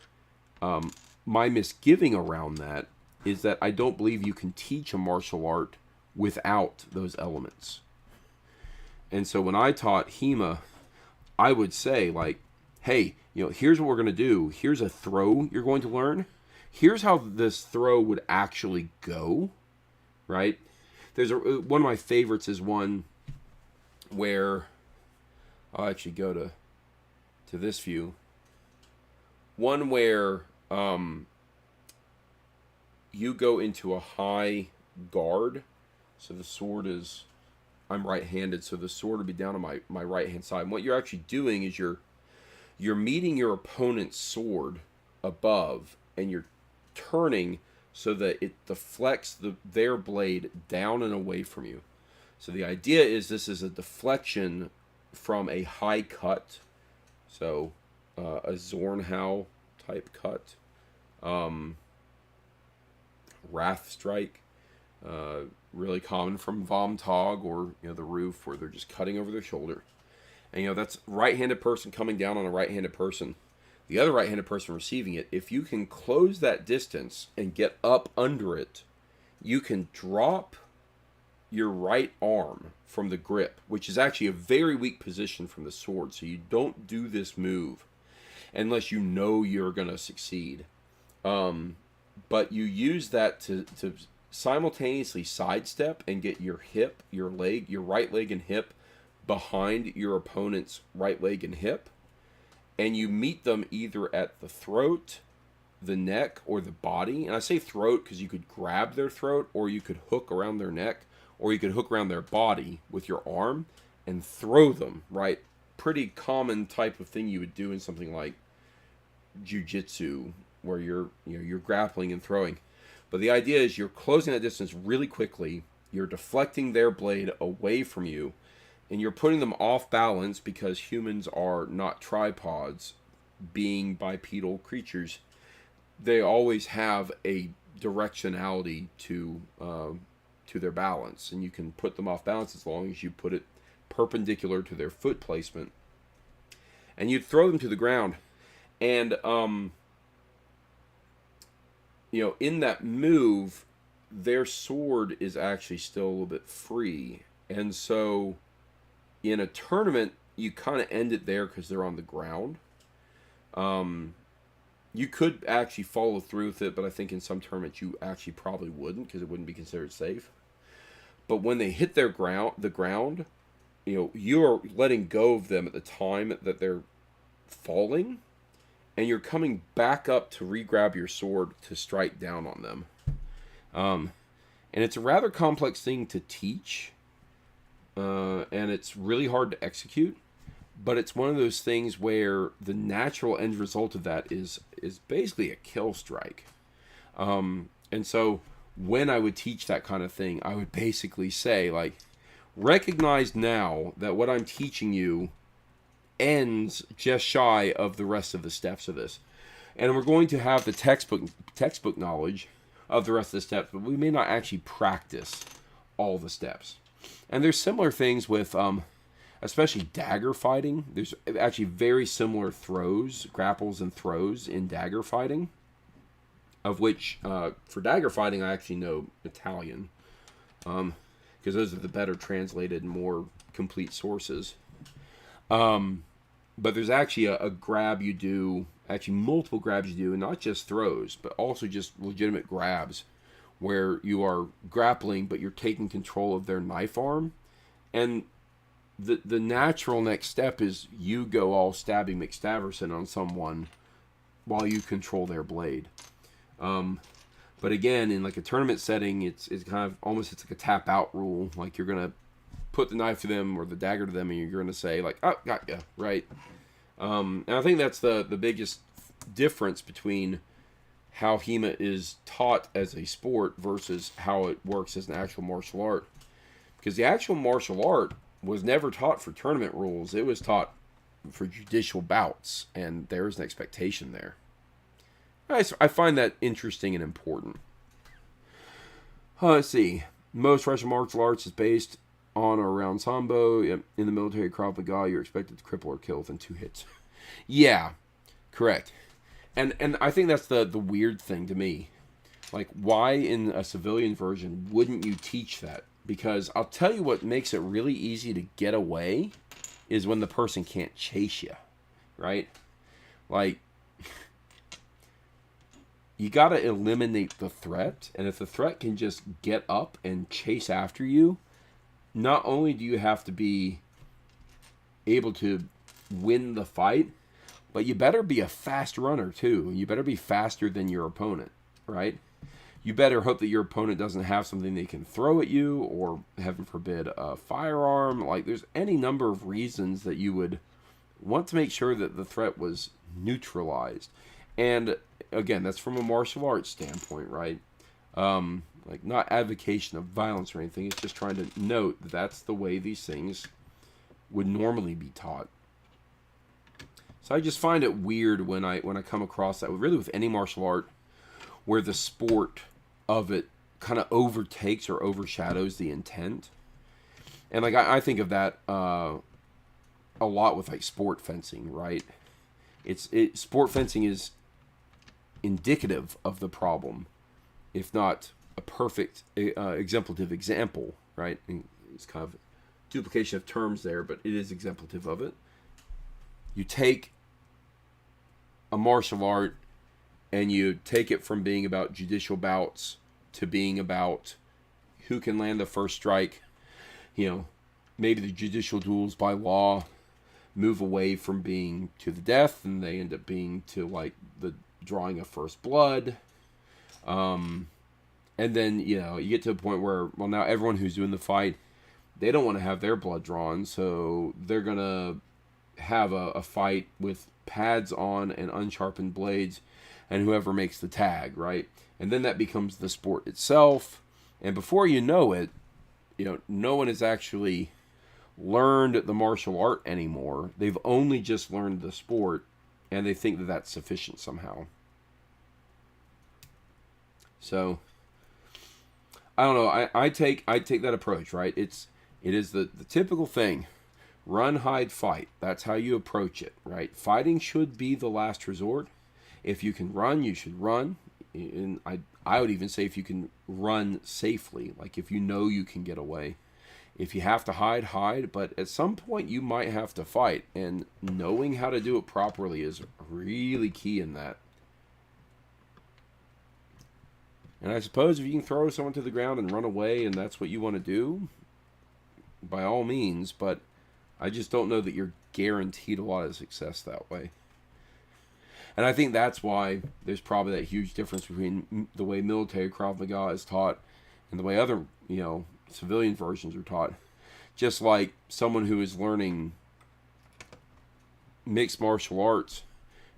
my misgiving around that is that I don't believe you can teach a martial art without those elements. And so when I taught HEMA, I would say, like, hey, here's what we're going to do. Here's a throw you're going to learn. Here's how this throw would actually go, right? One of my favorites is one where I'll actually go to this view. One where you go into a high guard. So the sword is, I'm right-handed, so the sword will be down on my right-hand side. And what you're actually doing is you're meeting your opponent's sword above, and you're turning so that it deflects their blade down and away from you. So the idea is this is a deflection from a high cut, so a Zornhau type cut, Wrath Strike, really common from Vomtog or the Roof, where they're just cutting over their shoulder. And that's right-handed person coming down on a right-handed person. The other right-handed person receiving it, if you can close that distance and get up under it, you can drop your right arm from the grip, which is actually a very weak position from the sword. So you don't do this move unless you know you're going to succeed. But you use that to simultaneously sidestep and get your hip, your leg, your right leg and hip behind your opponent's right leg and hip. And you meet them either at the throat, the neck, or the body. And I say throat because you could grab their throat, or you could hook around their neck, or you could hook around their body with your arm and throw them, right? Pretty common type of thing you would do in something like jiu-jitsu, where you're grappling and throwing. But the idea is you're closing that distance really quickly, you're deflecting their blade away from you, and you're putting them off balance because humans are not tripods, being bipedal creatures. They always have a directionality to their balance, and you can put them off balance as long as you put it perpendicular to their foot placement. And you'd throw them to the ground. And, in that move, their sword is actually still a little bit free. And so in a tournament, you kind of end it there because they're on the ground. You could actually follow through with it, but I think in some tournaments you actually probably wouldn't because it wouldn't be considered safe. But when they hit the ground, you're letting go of them at the time that they're falling, and you're coming back up to re-grab your sword to strike down on them. And it's a rather complex thing to teach, and it's really hard to execute. But it's one of those things where the natural end result of that is basically a kill strike. And so when I would teach that kind of thing, I would basically say, like, recognize now that what I'm teaching you ends just shy of the rest of the steps of this. And we're going to have the textbook knowledge of the rest of the steps, but we may not actually practice all the steps. And there's similar things with, especially dagger fighting. There's actually very similar throws, grapples and throws in dagger fighting, of which, for dagger fighting, I actually know Italian, because those are the better translated and more complete sources. But there's actually a grab you do, actually multiple grabs you do, and not just throws, but also just legitimate grabs, where you are grappling, but you're taking control of their knife arm. And the natural next step is you go all Stabby McStaverson on someone while you control their blade. But again, in like a tournament setting, it's kind of almost, it's like a tap out rule. Like you're going to put the knife to them or the dagger to them, and you're going to say like, oh, got ya, right? And I think that's the biggest difference between how HEMA is taught as a sport versus how it works as an actual martial art. Because the actual martial art was never taught for tournament rules. It was taught for judicial bouts, and there's an expectation there. I find that interesting and important. Let's see. Most Russian martial arts is based on or around Sambo. In the military Krav Maga, you're expected to cripple or kill within 2 hits. Yeah, correct. And I think that's the weird thing to me. Like, why in a civilian version wouldn't you teach that? Because I'll tell you what makes it really easy to get away is when the person can't chase you, right? Like, you got to eliminate the threat. And if the threat can just get up and chase after you, not only do you have to be able to win the fight, but you better be a fast runner too. You better be faster than your opponent, right? You better hope that your opponent doesn't have something they can throw at you, or heaven forbid, a firearm. Like, there's any number of reasons that you would want to make sure that the threat was neutralized. And again, that's from a martial arts standpoint, right? Like, not advocation of violence or anything. It's just trying to note that that's the way these things would normally be taught. So I just find it weird when I come across that, really with any martial art, where the sport of it kind of overtakes or overshadows the intent. And like I think of that a lot with like sport fencing, right? Sport fencing is indicative of the problem, if not a perfect exemplative example, right? And it's kind of duplication of terms there, but it is exemplative of it. You take a martial art and you take it from being about judicial bouts to being about who can land the first strike. You know, maybe the judicial duels by law move away from being to the death, and they end up being to like the drawing of first blood. And then, you know, you get to a point where, well, now everyone who's doing the fight, they don't want to have their blood drawn, so they're going to have a fight with pads on and unsharpened blades, and whoever makes the tag, right? And then that becomes the sport itself. And before you know it, you know, no one has actually learned the martial art anymore. They've only just learned the sport, and they think that that's sufficient somehow. So I don't know. I take that approach, right? It is the typical thing. Run, hide, fight. That's how you approach it, right? Fighting should be the last resort. If you can run, you should run. And I would even say if you can run safely, like if you know you can get away. If you have to hide, hide. But at some point, you might have to fight. And knowing how to do it properly is really key in that. And I suppose if you can throw someone to the ground and run away and that's what you want to do, by all means. But I just don't know that you're guaranteed a lot of success that way. And I think that's why there's probably that huge difference between the way military Krav Maga is taught and the way other, you know, civilian versions are taught. Just like someone who is learning mixed martial arts,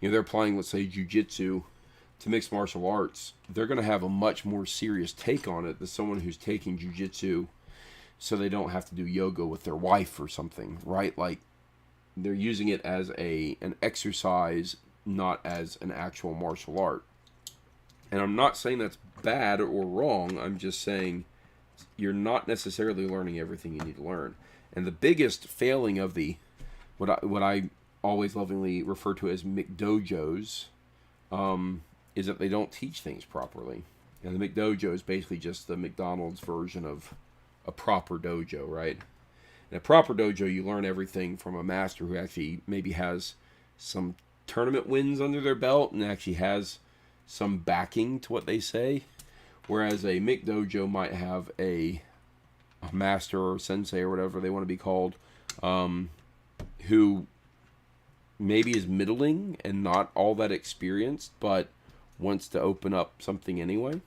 you know, they're applying, let's say, jiu-jitsu to mixed martial arts, they're going to have a much more serious take on it than someone who's taking jiu-jitsu so they don't have to do yoga with their wife or something, right? Like, they're using it as an exercise, not as an actual martial art. And I'm not saying that's bad or wrong. I'm just saying you're not necessarily learning everything you need to learn. And the biggest failing of the what I always lovingly refer to as McDojos is that they don't teach things properly. And the McDojo is basically just the McDonald's version of a proper dojo, right? In a proper dojo, you learn everything from a master who actually maybe has some tournament wins under their belt and actually has some backing to what they say. Whereas a McDojo might have a master or sensei or whatever they want to be called, who maybe is middling and not all that experienced, but wants to open up something anyway.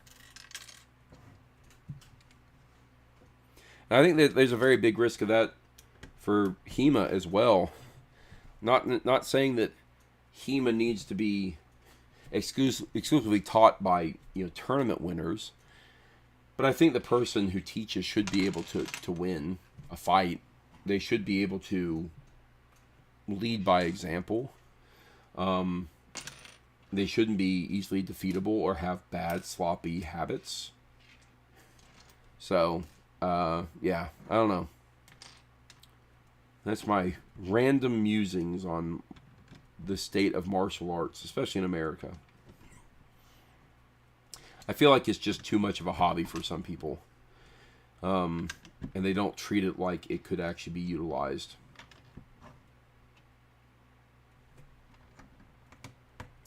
And I think that there's a very big risk of that for HEMA as well. Not saying that HEMA needs to be exclusively taught by, you know, tournament winners, but I think the person who teaches should be able to win a fight. They should be able to lead by example. They shouldn't be easily defeatable or have bad, sloppy habits. So, yeah, I don't know. That's my random musings on the state of martial arts, especially in America. I feel like it's just too much of a hobby for some people. And they don't treat it like it could actually be utilized.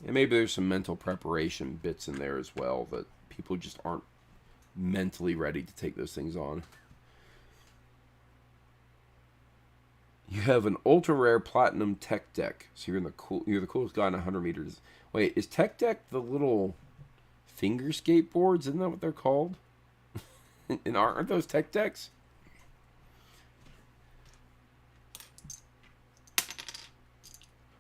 And maybe there's some mental preparation bits in there as well that people just aren't mentally ready to take those things on. You have an ultra rare platinum tech deck. So you're the coolest guy in 100 meters. Wait, is tech deck the little finger skateboards? Isn't that what they're called? And aren't those tech decks?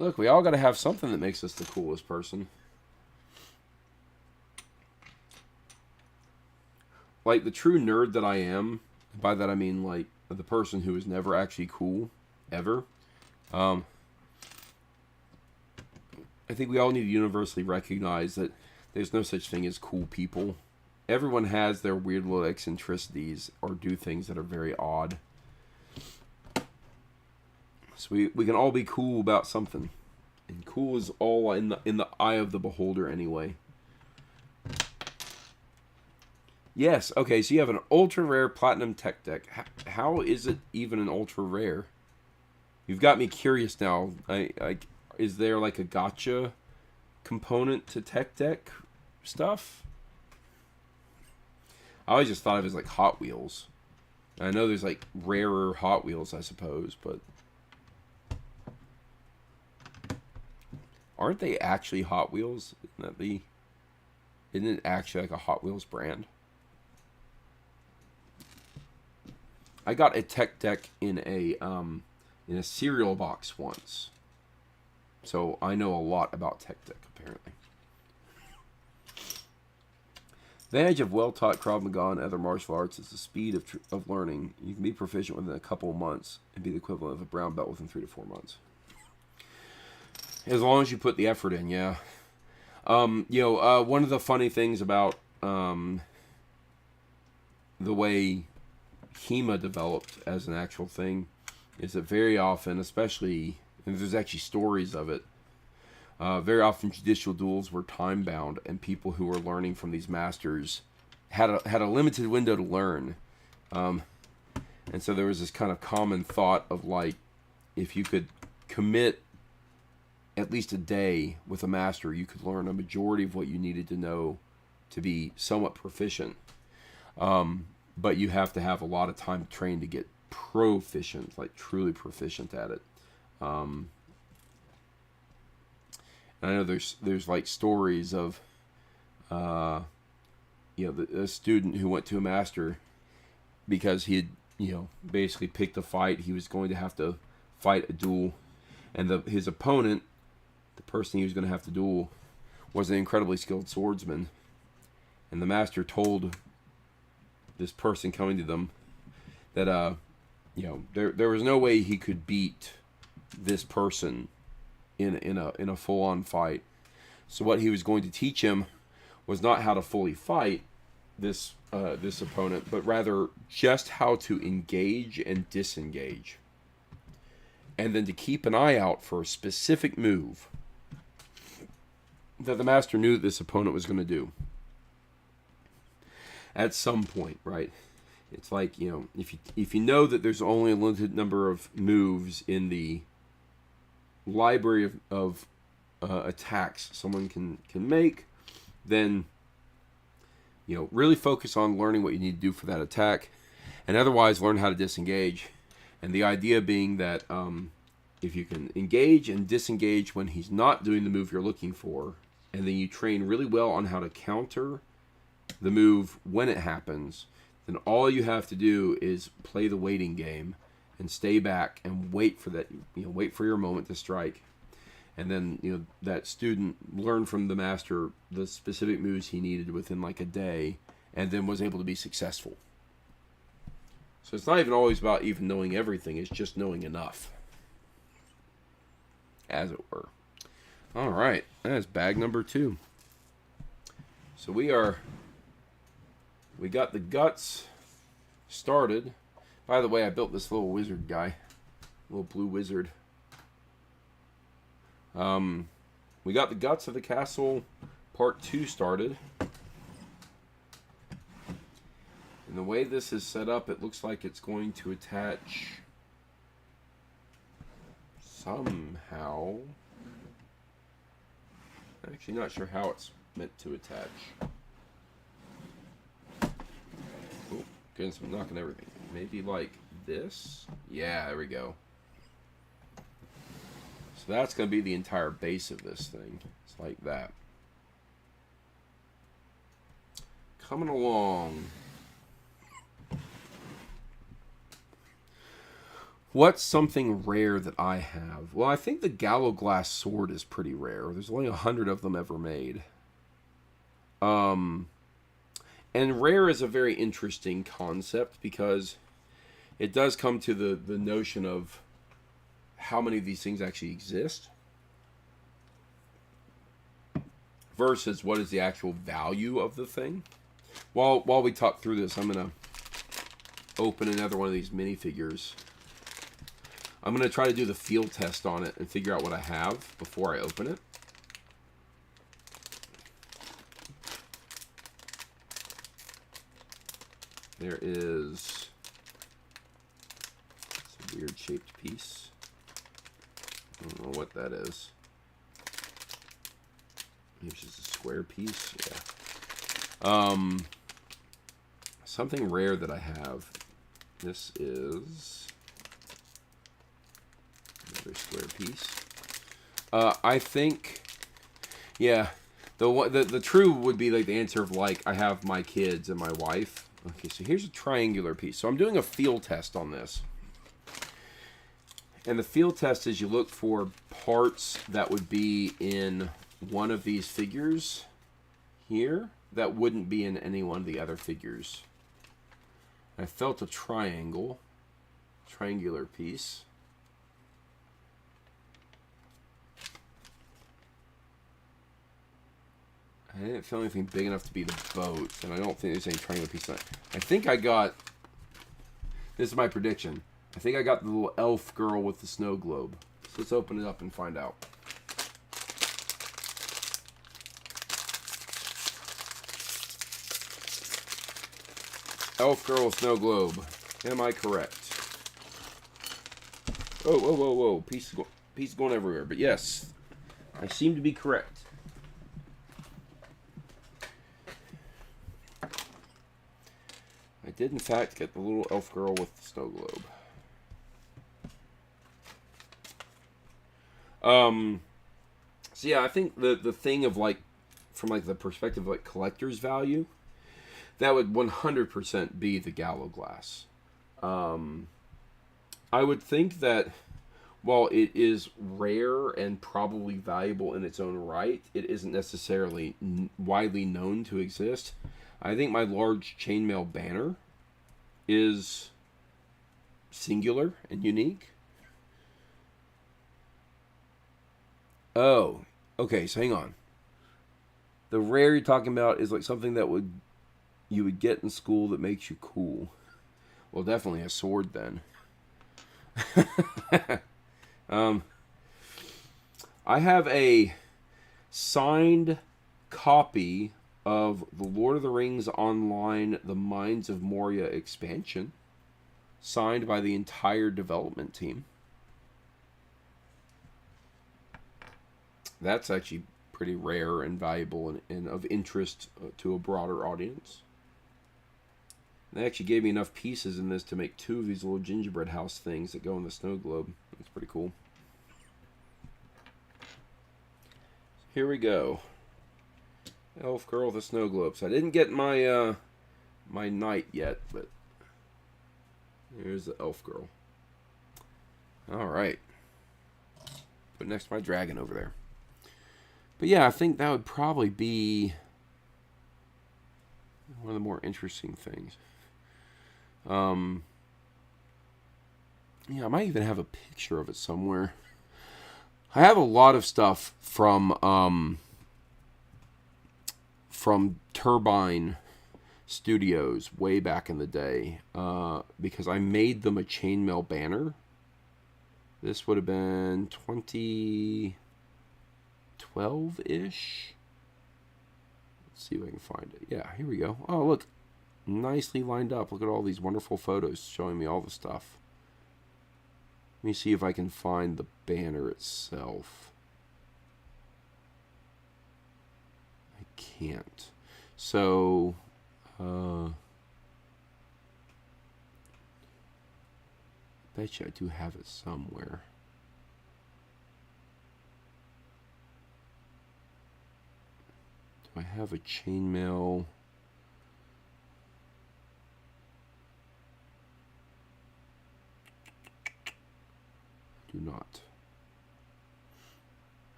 Look, we all got to have something that makes us the coolest person. Like the true nerd that I am, by that I mean like the person who is never actually cool, ever. I think we all need to universally recognize that there's no such thing as cool people. Everyone has their weird little eccentricities or do things that are very odd. So we can all be cool about something. And cool is all in the eye of the beholder anyway. Yes, okay, so you have an ultra rare platinum tech deck. How is it even an ultra rare? You've got me curious now. Is there like a gotcha component to tech deck stuff? I always just thought of it as like Hot Wheels. I know there's like rarer Hot Wheels, I suppose, but aren't they actually Hot Wheels? Isn't it actually like a Hot Wheels brand? I got a tech deck in a cereal box once, so I know a lot about tech deck apparently. Advantage of well-taught Krav Maga and other martial arts is the speed of learning. You can be proficient within a couple of months and be the equivalent of a brown belt within 3 to 4 months. As long as you put the effort in, yeah. One of the funny things about the way HEMA developed as an actual thing is that very often, especially, and there's actually stories of it, very often judicial duels were time bound, and people who were learning from these masters had a limited window to learn, and so there was this kind of common thought of like, if you could commit at least a day with a master, you could learn a majority of what you needed to know to be somewhat proficient. But you have to have a lot of time trained to get proficient, like truly proficient at it. And I know there's like stories of, a student who went to a master because he had, basically picked a fight. He was going to have to fight a duel, and his opponent, the person he was going to have to duel, was an incredibly skilled swordsman. And the master told this person coming to them that, there was no way he could beat this person in a full-on fight. So what he was going to teach him was not how to fully fight this opponent, but rather just how to engage and disengage, and then to keep an eye out for a specific move that the master knew that this opponent was going to do at some point, right? It's like, if you know that there's only a limited number of moves in the library of attacks someone can make, then really focus on learning what you need to do for that attack, and otherwise learn how to disengage. And the idea being that if you can engage and disengage when he's not doing the move you're looking for, and then you train really well on how to counter the move when it happens, then all you have to do is play the waiting game and stay back and wait for that, wait for your moment to strike. And then, that student learned from the master the specific moves he needed within like a day, and then was able to be successful. So it's not even always about even knowing everything, it's just knowing enough, as it were. All right, that's bag number 2. So we got the guts started. By the way, I built this little wizard guy, little blue wizard. We got the guts of the castle part 2 started. And the way this is set up, it looks like it's going to attach somehow Actually, not sure how it's meant to attach. Oh, goodness, I'm knocking everything. Maybe like this? Yeah, there we go. So that's going to be the entire base of this thing. It's like that. Coming along. What's something rare that I have? Well, I think the Gallow glass sword is pretty rare. There's only 100 of them ever made. And rare is a very interesting concept because it does come to the notion of how many of these things actually exist versus what is the actual value of the thing. While we talk through this, I'm going to open another one of these minifigures. I'm going to try to do the field test on it and figure out what I have before I open it. There is a weird shaped piece. I don't know what that is. Maybe it's just a square piece. Yeah. Something rare that I have. This is another square piece. I think, yeah, the true would be like the answer of like I have my kids and my wife. Okay, so here's a triangular piece. So I'm doing a field test on this. And the field test is you look for parts that would be in one of these figures here that wouldn't be in any one of the other figures. I felt a triangular piece. I didn't feel anything big enough to be the boat, and I don't think there's any triangular piece. I think I got, this is my prediction, I think I got the little elf girl with the snow globe. So let's open it up and find out. Elf girl with snow globe. Am I correct? Oh, whoa, whoa, whoa. Piece going everywhere. But yes, I seem to be correct. I did, in fact, get the little elf girl with the snow globe. So yeah, I think the thing of like, from like the perspective of like collector's value, that would 100% be the Gallow glass. I would think that while it is rare and probably valuable in its own right, it isn't necessarily widely known to exist. I think my large Chainmail Banner is singular and unique. Oh, okay, so hang on. The rare you're talking about is like something that you would get in school that makes you cool. Well, definitely a sword then. I have a signed copy of the Lord of the Rings Online The Mines of Moria expansion, signed by the entire development team. That's actually pretty rare and valuable and of interest to a broader audience. They actually gave me enough pieces in this to make 2 of these little gingerbread house things that go in the snow globe. That's pretty cool. Here we go. Elf girl with the snow globe. So I didn't get my my knight yet, but here's the elf girl. All right. Put it next to my dragon over there. But yeah, I think that would probably be one of the more interesting things. Yeah, I might even have a picture of it somewhere. I have a lot of stuff from Turbine Studios way back in the day, because I made them a Chainmail Banner. This would have been 2012-ish. Let's see if I can find it. Yeah, here we go. Oh, look. Nicely lined up. Look at all these wonderful photos showing me all the stuff. Let me see if I can find the banner itself. can't. So, bet you I do have it somewhere. Do I have a chainmail? Do not.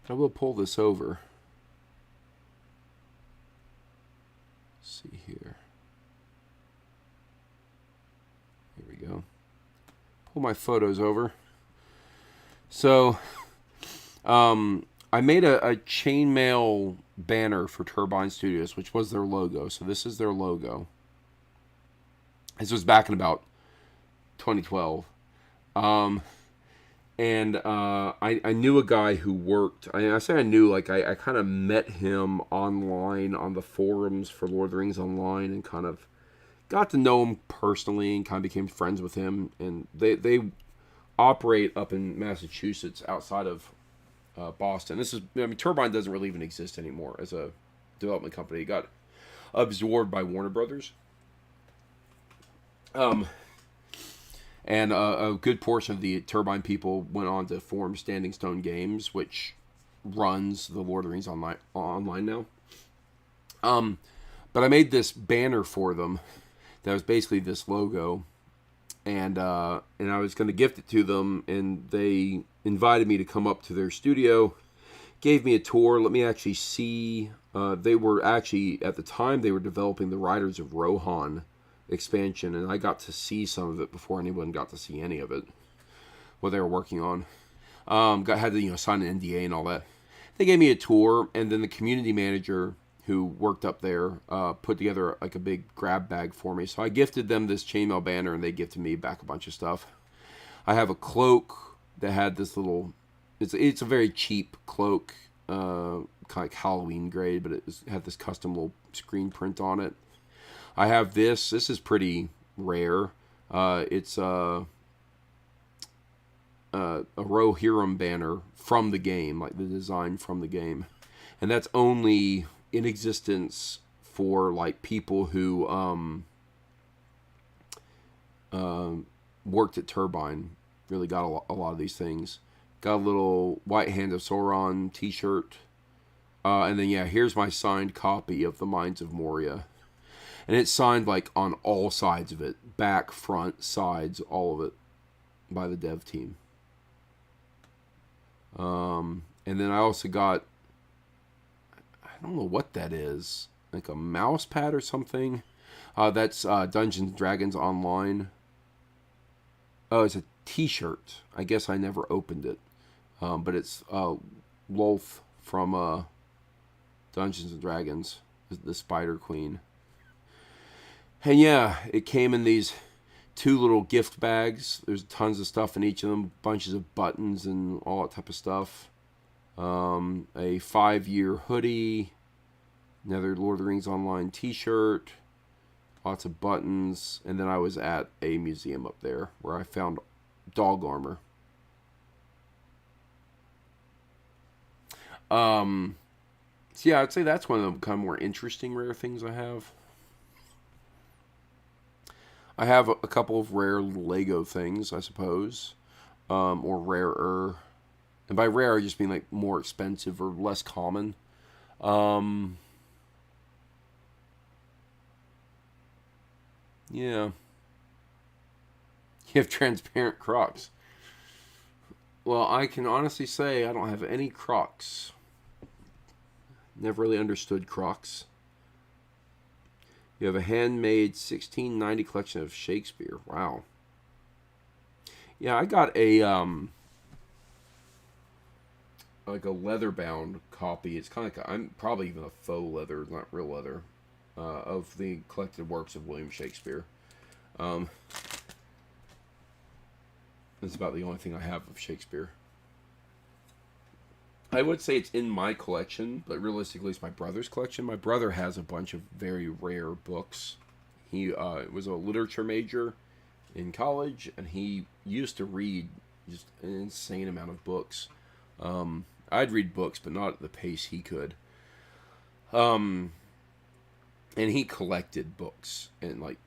But I will pull this over. Let's see here. Here we go. Pull my photos over. So, I made a chainmail banner for Turbine Studios, which was their logo. So this is their logo. This was back in about 2012. And I knew a guy who worked. I say I knew, like I kind of met him online on the forums for Lord of the Rings Online, and kind of got to know him personally, and kind of became friends with him. And they operate up in Massachusetts, outside of Boston. Turbine doesn't really even exist anymore as a development company. It got absorbed by Warner Brothers. And a good portion of the Turbine people went on to form Standing Stone Games, which runs the Lord of the Rings online now. But I made this banner for them that was basically this logo, and I was going to gift it to them, and they invited me to come up to their studio, gave me a tour, let me actually see. They were actually, at the time, they were developing the Riders of Rohan expansion, and I got to see some of it before anyone got to see any of it, what they were working on. Had to sign an NDA and all that. They gave me a tour, and then the community manager who worked up there put together like a big grab bag for me. So I gifted them this chainmail banner, and they gifted me back a bunch of stuff. I have a cloak that had this little, it's a very cheap cloak, kind of like Halloween grade, but it had this custom little screen print on it. I have this. This is pretty rare. It's a Rohirrim banner from the game, like the design from the game, and that's only in existence for like people who worked at Turbine. Really got a lot of these things. Got a little White Hand of Sauron T-shirt, and then here's my signed copy of the Mines of Moria. And it's signed like on all sides of it. Back, front, sides, all of it. By the dev team. And then I also got, I don't know what that is. Like a mouse pad or something. That's Dungeons & Dragons Online. Oh, it's a t-shirt. I guess I never opened it. But it's Lolth from Dungeons & Dragons. The Spider Queen. And it came in these 2 little gift bags. There's tons of stuff in each of them. Bunches of buttons and all that type of stuff. A 5-year hoodie. Another Lord of the Rings Online t-shirt. Lots of buttons. And then I was at a museum up there where I found dog armor. So I'd say that's one of the kind of more interesting rare things I have. I have a couple of rare Lego things, I suppose, or rarer. And by rare, I just mean like more expensive or less common. You have transparent Crocs. Well, I can honestly say I don't have any Crocs. Never really understood Crocs. You have a handmade 1690 collection of Shakespeare. Wow. Yeah, I got a like a leather-bound copy. It's kind of like I'm probably even a faux leather, not real leather, of the collected works of William Shakespeare. That's about the only thing I have of Shakespeare. I would say it's in my collection, but realistically it's my brother's collection. My brother has a bunch of very rare books. He was a literature major in college, and he used to read just an insane amount of books. I'd read books, but not at the pace he could. Um, and he collected books and, like,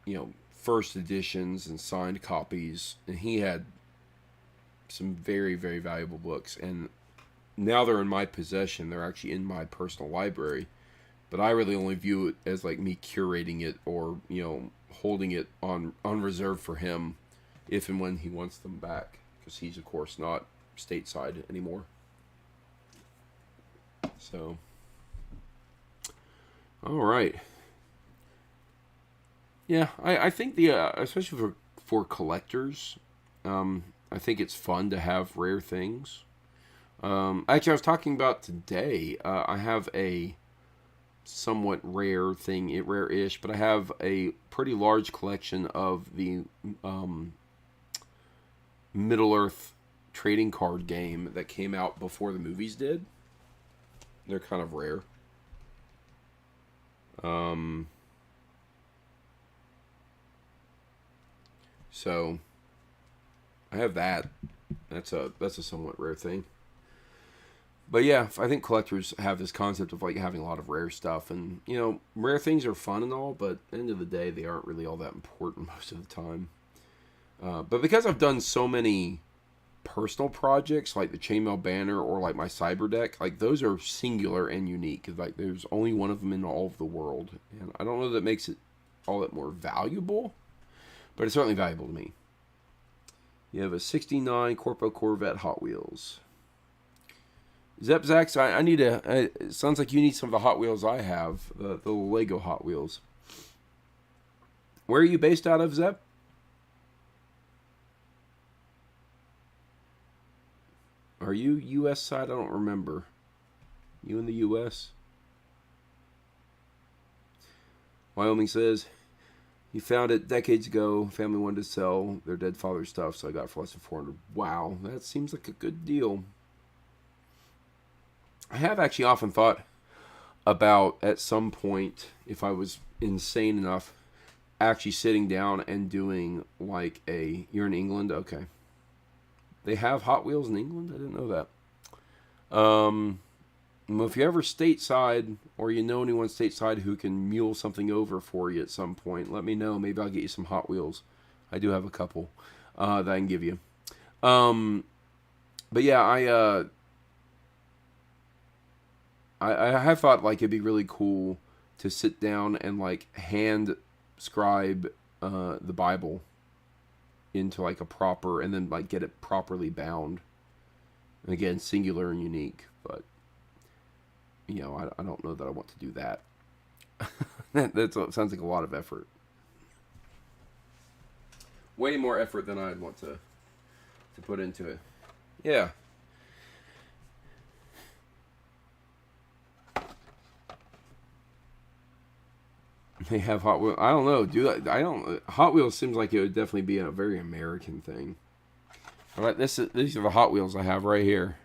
first editions and signed copies, and he had some very, very valuable books, and now they're in my possession. They're actually in my personal library, but I really only view it as like me curating it, or holding it on reserve for him if and when he wants them back, because he's of course not stateside anymore. So, all right. Yeah, I think the especially for collectors, I think it's fun to have rare things. Actually, I was talking about today. I have a somewhat rare thing, rare-ish, but I have a pretty large collection of the Middle Earth trading card game that came out before the movies did. They're kind of rare. So I have that. That's a somewhat rare thing. But yeah, I think collectors have this concept of like having a lot of rare stuff, and rare things are fun and all, but at the end of the day, they aren't really all that important most of the time. But because I've done so many personal projects like the Chainmail Banner or like my cyber deck, like those are singular and unique. Like there's only one of them in all of the world, and I don't know that makes it all that more valuable, but it's certainly valuable to me. You have a '69 Corpo Corvette Hot Wheels. Zax, I need it sounds like you need some of the Hot Wheels I have, the Lego Hot Wheels. Where are you based out of, Zep? Are you U.S. side? I don't remember. You in the U.S.? Wyoming says, he found it decades ago. Family wanted to sell their dead father's stuff, so I got it for less than $400. Wow, that seems like a good deal. I have actually often thought about, at some point, if I was insane enough, actually sitting down and doing like you're in England? Okay. They have Hot Wheels in England? I didn't know that. Well, if you're ever stateside, or you know anyone stateside who can mule something over for you at some point, let me know. Maybe I'll get you some Hot Wheels. I do have a couple that I can give you. But yeah, I have thought like it'd be really cool to sit down and like hand scribe the Bible into like a proper, and then like get it properly bound. And again, singular and unique, but I don't know that I want to do that. That sounds like a lot of effort. Way more effort than I'd want to put into it. Yeah. They have Hot Wheels. I don't know, dude. I don't. Hot Wheels seems like it would definitely be a very American thing. All right, these are the Hot Wheels I have right here.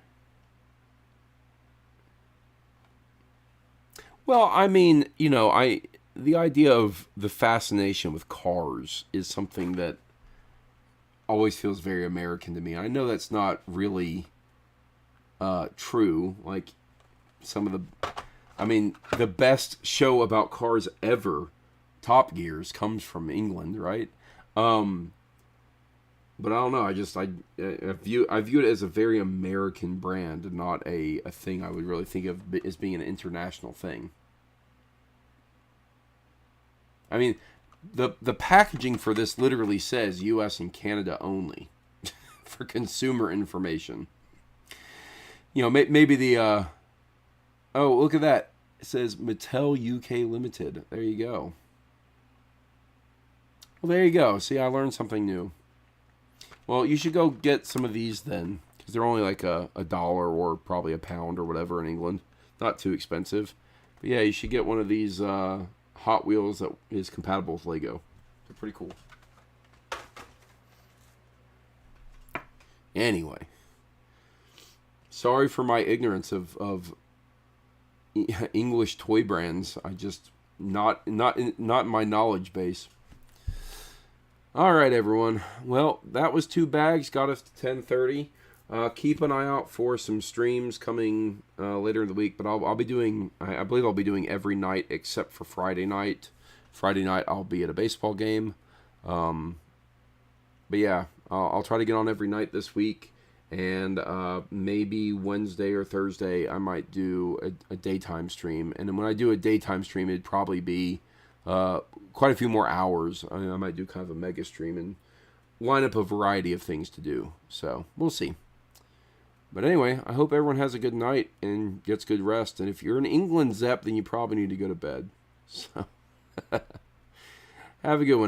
Well, I mean, the idea of the fascination with cars is something that always feels very American to me. I know that's not really true. Like some of the best show about cars ever, Top Gears, comes from England, right? But I don't know. I view it as a very American brand, not a thing I would really think of as being an international thing. I mean, the packaging for this literally says U.S. and Canada only for consumer information. Maybe the oh, look at that. It says Mattel UK Limited. There you go. Well, there you go. See, I learned something new. Well, you should go get some of these then, because they're only like $1 or probably £1 or whatever in England. Not too expensive. But yeah, you should get one of these Hot Wheels that is compatible with Lego. They're pretty cool. Anyway. Sorry for my ignorance of English toy brands. I just not in my knowledge base. All right, everyone. Well, that was 2 bags. Got us to 10:30. Keep an eye out for some streams coming later in the week, but I'll be doing, I believe I'll be doing every night except for Friday night. Friday night I'll be at a baseball game. But yeah, I'll try to get on every night this week, and maybe Wednesday or Thursday I might do a daytime stream. And when I do a daytime stream, it'd probably be quite a few more hours. I might do kind of a mega stream and line up a variety of things to do. So we'll see. But anyway, I hope everyone has a good night and gets good rest. And if you're an England Zep, then you probably need to go to bed. So have a good one.